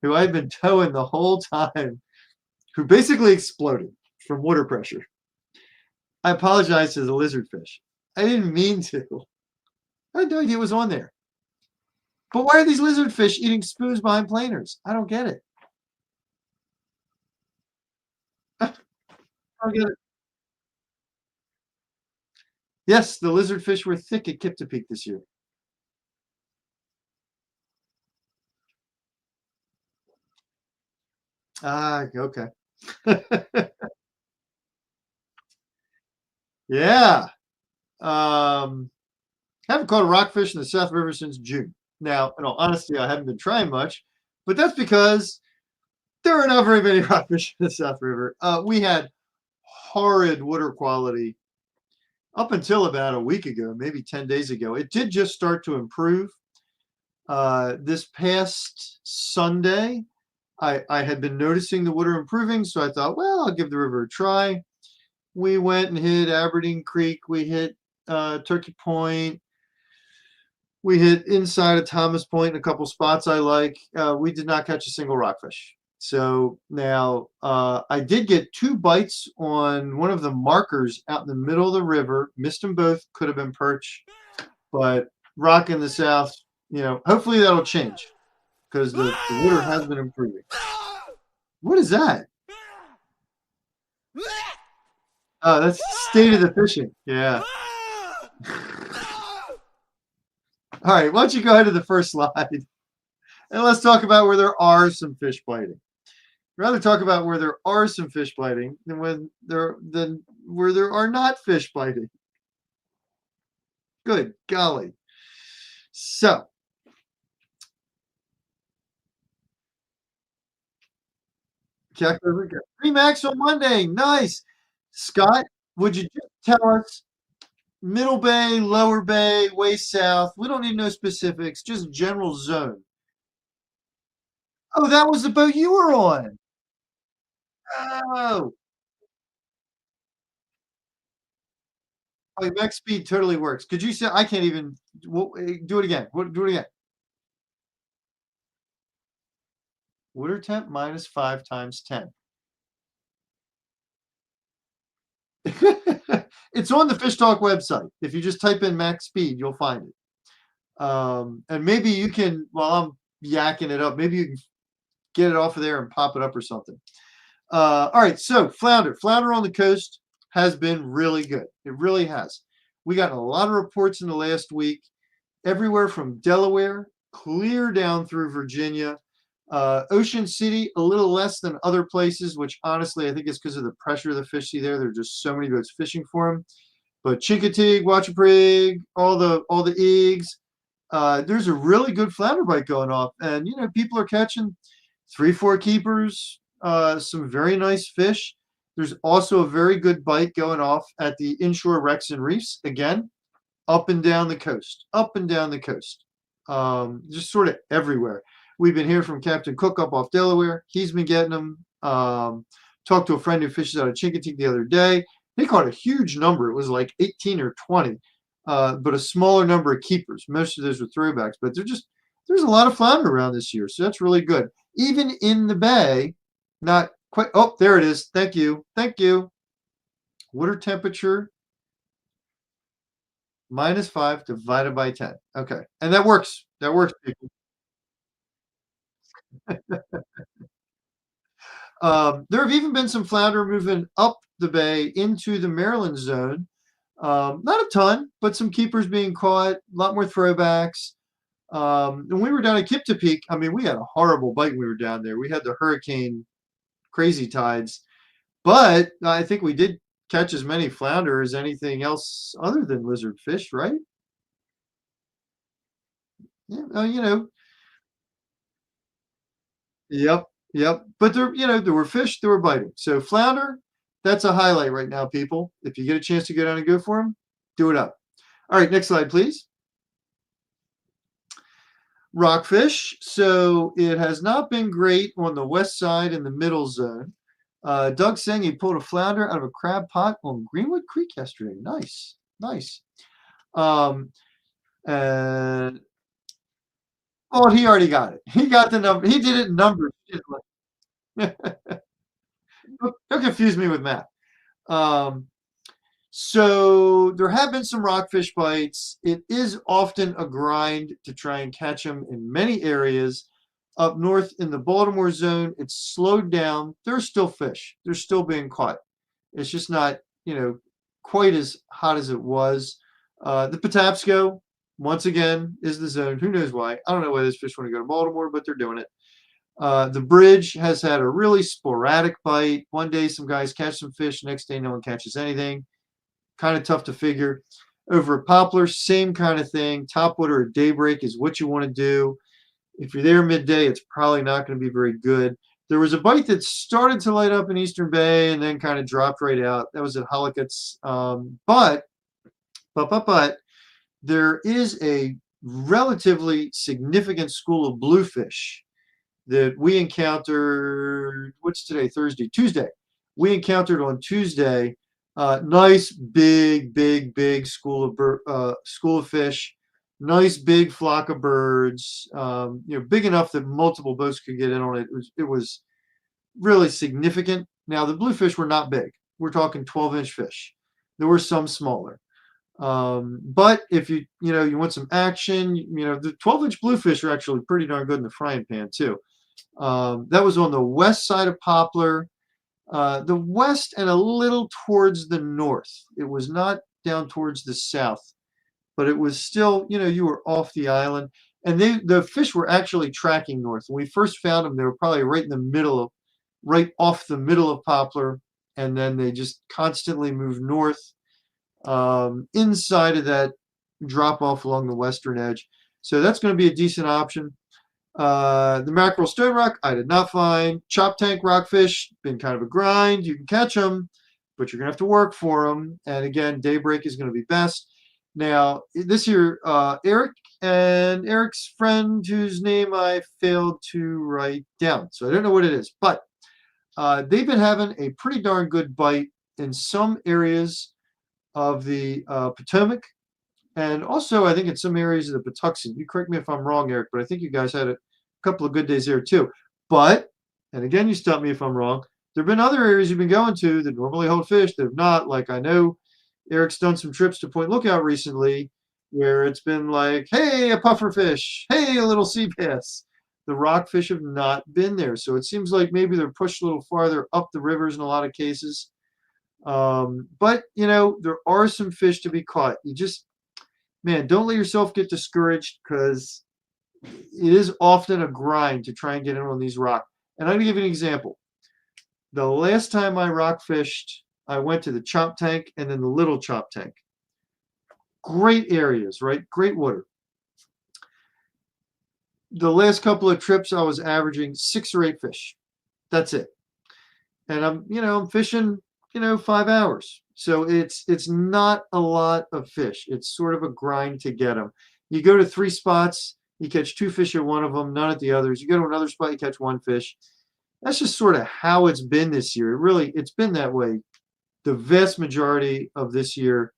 who I'd been towing the whole time, who basically exploded from water pressure. I apologize to the lizardfish. I didn't mean to. I had no idea it was on there. But why are these lizardfish eating spoons behind planers? I don't get it. I don't get it. Yes, the lizardfish were thick at Chesapeake this year. Okay. Yeah. Haven't caught a rockfish in the South River since June. Now, in all honesty, I haven't been trying much, but that's because there are not very many rockfish in the South River. We had horrid water quality up until about a week ago, maybe 10 days ago. It did just start to improve. This past Sunday, I had been noticing the water improving, so I thought, well, I'll give the river a try. We went and hit Aberdeen Creek. We hit Turkey Point. We hit inside of Thomas Point in a couple spots I like. We did not catch a single rockfish. So now I did get 2 bites on one of the markers out in the middle of the river. Missed them both. Could have been perch. But rock in the south, hopefully that'll change because the water has been improving. What is that? Oh, that's state of the fishing. Yeah. All right, why don't you go ahead to the first slide, and let's talk about where there are some fish biting. I'd rather talk about where there are some fish biting than where there are not fish biting. Good golly. So, Remax on Monday. Nice. Scott, would you just tell us Middle Bay, Lower Bay, way south? We don't need no specifics, just general zone. Oh, that was the boat you were on. Oh, max speed totally works. Could you say I can't even do it again? Do it again. Water temp minus 5 times 10. It's on the Fish Talk website. If you just type in max speed, you'll find it. And maybe you can, while I'm yakking it up, maybe you can get it off of there and pop it up or something. All right, so flounder on the coast has been really good. It really has. We got a lot of reports in the last week, everywhere from Delaware, clear down through Virginia. Ocean City, a little less than other places, which honestly I think is because of the pressure of the fish see there. There are just so many boats fishing for them. But Chincoteague, Waterways, all the eggs. There's a really good flounder bite going off, and people are catching 3-4 keepers, some very nice fish. There's also a very good bite going off at the inshore wrecks and reefs, again, up and down the coast, just sort of everywhere. We've been hearing from Captain Cook up off Delaware. He's been getting them. Talked to a friend who fishes out of Chincoteague the other day. He caught a huge number. It was like 18 or 20. but a smaller number of keepers. Most of those were throwbacks, but there's a lot of flounder around this year, so that's really good. Even in the bay, not quite. Oh, there it is. Thank you. Thank you. Water temperature -5 divided by 10. Okay, and that works. That works, people. There have even been some flounder moving up the bay into the Maryland zone. Not a ton, but some keepers being caught, a lot more throwbacks. And we were down at Chesapeake. I mean, we had a horrible bite when we were down there. We had the hurricane crazy tides, but I think we did catch as many flounder as anything else other than lizard fish, right? Yeah, yep, yep. But there were fish that were biting. So flounder, that's a highlight right now, people. If you get a chance to go down and go for them, do it up. All right, next slide, please. Rockfish. So it has not been great on the west side in the middle zone. Doug saying he pulled a flounder out of a crab pot on Greenwood Creek yesterday. Nice, nice. And oh, he already got it. He got the number. He did it in numbers. Don't confuse me with math. So there have been some rockfish bites. It is often a grind to try and catch them in many areas. Up north in the Baltimore zone, it's slowed down. There's still fish. They're still being caught. It's just not, quite as hot as it was. The Patapsco, once again, is the zone. Who knows why? I don't know why those fish want to go to Baltimore, but they're doing it. The bridge has had a really sporadic bite. One day some guys catch some fish. Next day no one catches anything. Kind of tough to figure. Over at Poplar, same kind of thing. Topwater at daybreak is what you want to do. If you're there midday, it's probably not going to be very good. There was a bite that started to light up in Eastern Bay and then kind of dropped right out. That was at Hollicut's. But there is a relatively significant school of bluefish that we encountered. What's today? Thursday, Tuesday. We encountered on Tuesday. Nice big school of fish. Nice big flock of birds. Big enough that multiple boats could get in on it. It was really significant. Now the bluefish were not big. We're talking 12-inch fish. There were some smaller. But if you want some action, the 12-inch bluefish are actually pretty darn good in the frying pan too. That was on the west side of Poplar, the west and a little towards the north. It was not down towards the south, but it was still, you were off the island, and the fish were actually tracking north. When we first found them, they were probably right off the middle of Poplar, and then they just constantly moved north. Inside of that drop off along the western edge. So that's going to be a decent option. The mackerel stone rock, I did not find. Chop tank rockfish, been kind of a grind. You can catch them, but you're going to have to work for them. And again, daybreak is going to be best. Now, this year, Eric and Eric's friend, whose name I failed to write down, so I don't know what it is, but they've been having a pretty darn good bite in some areas of the Potomac, and also I think in some areas of the Patuxent. You correct me if I'm wrong, Eric, but I think you guys had a couple of good days there too. But, and again, you stop me if I'm wrong, there have been other areas you've been going to that normally hold fish that have not. Like I know Eric's done some trips to Point Lookout recently where it's been like, hey, a puffer fish, hey, a little sea bass. The rockfish have not been there. So it seems like maybe they're pushed a little farther up the rivers in a lot of cases. But there are some fish to be caught. You just, man, don't let yourself get discouraged, because it is often a grind to try and get in on these rocks. And I'm going to give you an example. The last time I rock fished, I went to the chop tank and then the little chop tank. Great areas, right? Great water. The last couple of trips, I was averaging 6 or 8 fish. That's it. And I'm fishing, 5 hours. So it's not a lot of fish. It's sort of a grind to get them. You go to 3 spots, you catch 2 fish at one of them, none at the others. You go to another spot, you catch 1 fish. That's just sort of how it's been this year. It's been that way the vast majority of this year.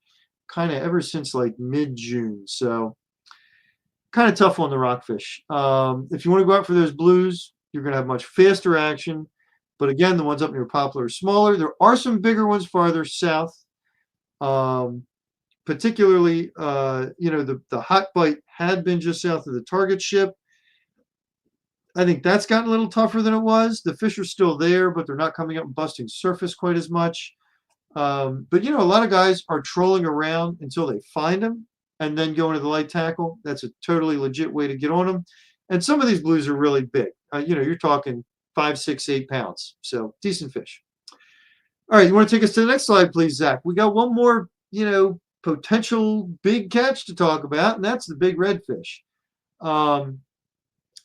kind of ever since like mid-June. So kind of tough on the rockfish. If you want to go out for those blues, you're going to have much faster action. But again, the ones up near Poplar are smaller. There are some bigger ones farther south. Particularly, the hot bite had been just south of the target ship. I think that's gotten a little tougher than it was. The fish are still there, but they're not coming up and busting surface quite as much. But a lot of guys are trolling around until they find them and then go into the light tackle. That's a totally legit way to get on them. And some of these blues are really big. You're talking 5, 6, 8 pounds. So decent fish. All right, you want to take us to the next slide, please, Zach? We got one more, potential big catch to talk about, and that's the big redfish.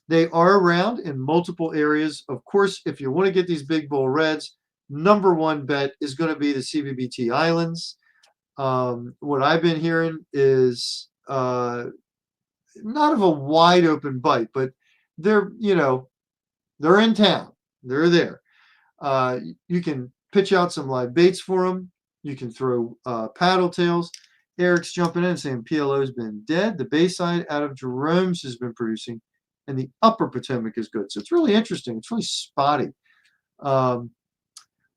They are around in multiple areas. Of course, if you want to get these big bull reds, number one bet is going to be the CBBT Islands. What I've been hearing is not of a wide open bite, but they're in town. They're there. You can pitch out some live baits for them. You can throw paddle tails. Eric's jumping in saying PLO's been dead. The Bayside out of Jerome's has been producing, and the upper Potomac is good. So it's really interesting. It's really spotty. But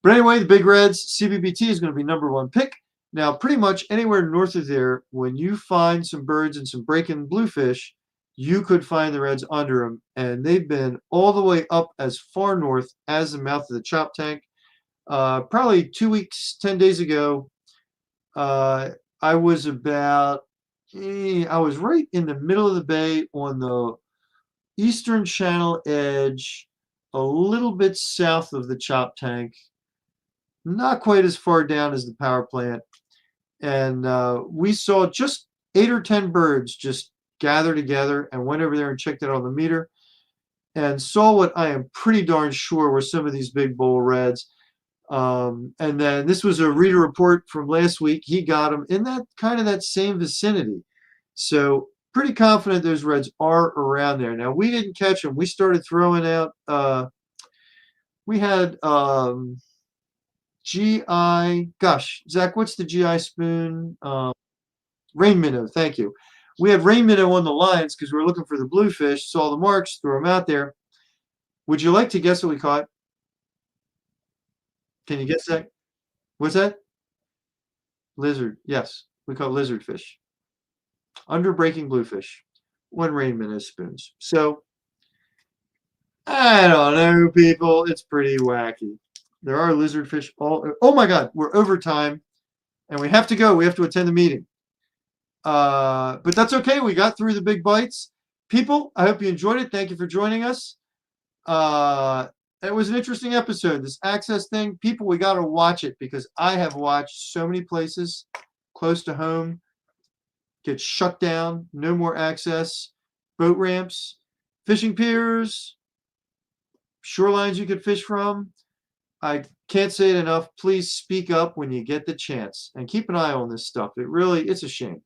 anyway, the big reds, CBBT is going to be number one pick. Now, pretty much anywhere north of there, when you find some birds and some breaking bluefish, you could find the reds under them. And they've been all the way up as far north as the mouth of the Chop Tank. Probably 2 weeks, 10 days ago, I was right in the middle of the bay on the eastern channel edge, a little bit south of the Chop Tank, not quite as far down as the power plant. And we saw just 8 or 10 birds just gather together, and went over there and checked it on the meter and saw what I am pretty darn sure were some of these big bull reds. And then this was a reader report from last week. He got them in that same vicinity. So pretty confident those reds are around there. Now, we didn't catch them. We started throwing out, we had GI, gosh, Zach, what's the GI spoon? Rain minnow, thank you. We had rain minnow on the lines because we were looking for the bluefish, saw the marks, threw them out there. Would you like to guess what we caught? Can you guess that? What's that? Lizard. Yes, we caught lizardfish. Underbreaking bluefish. 1 rain minnow spoons. So, I don't know, people. It's pretty wacky. There are lizardfish all. Oh my God, we're over time, and we have to go. We have to attend the meeting. But that's okay. We got through the big bites. People, I hope you enjoyed it. Thank you for joining us. It was an interesting episode. This access thing, people, we got to watch it because I have watched so many places close to home get shut down, no more access, boat ramps, fishing piers, shorelines you could fish from. I can't say it enough. Please speak up when you get the chance and keep an eye on this stuff. It's a shame.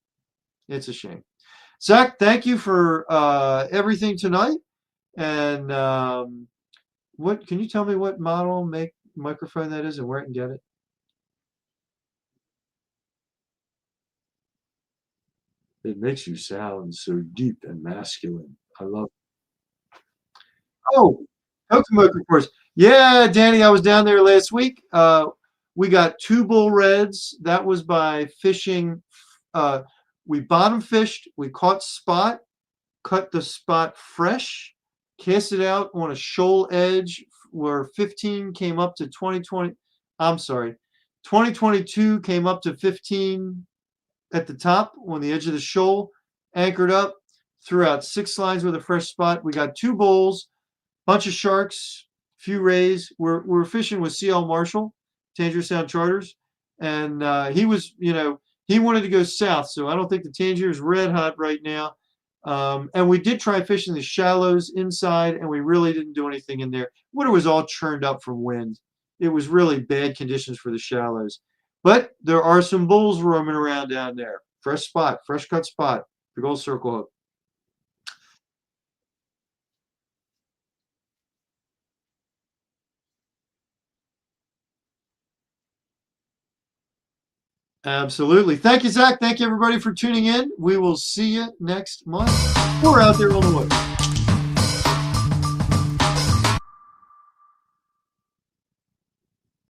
It's a shame. Zach, thank you for everything tonight. And what can you tell me what model, make, microphone that is and where I can get it? It makes you sound so deep and masculine. I love it. Oh, Kokomo, of course. Yeah, Danny, I was down there last week. We got 2 bull reds. That was by fishing. We bottom fished. We caught spot, cut the spot fresh, cast it out on a shoal edge where 15 came up to 2020. I'm sorry, 2022 came up to 15 at the top on the edge of the shoal, anchored up, threw out 6 lines with a fresh spot. We got 2 bulls, bunch of sharks, few rays. We're fishing with CL Marshall, Tangier Sound Charters, and he was, he wanted to go south, so I don't think the Tangier is red hot right now. And we did try fishing the shallows inside, and we really didn't do anything in there. Water was all churned up from wind. It was really bad conditions for the shallows. But there are some bulls roaming around down there. Fresh spot, fresh cut spot, big old circle hook. Absolutely. Thank you, Zach. Thank you, everybody, for tuning in. We will see you next month or out there on the water.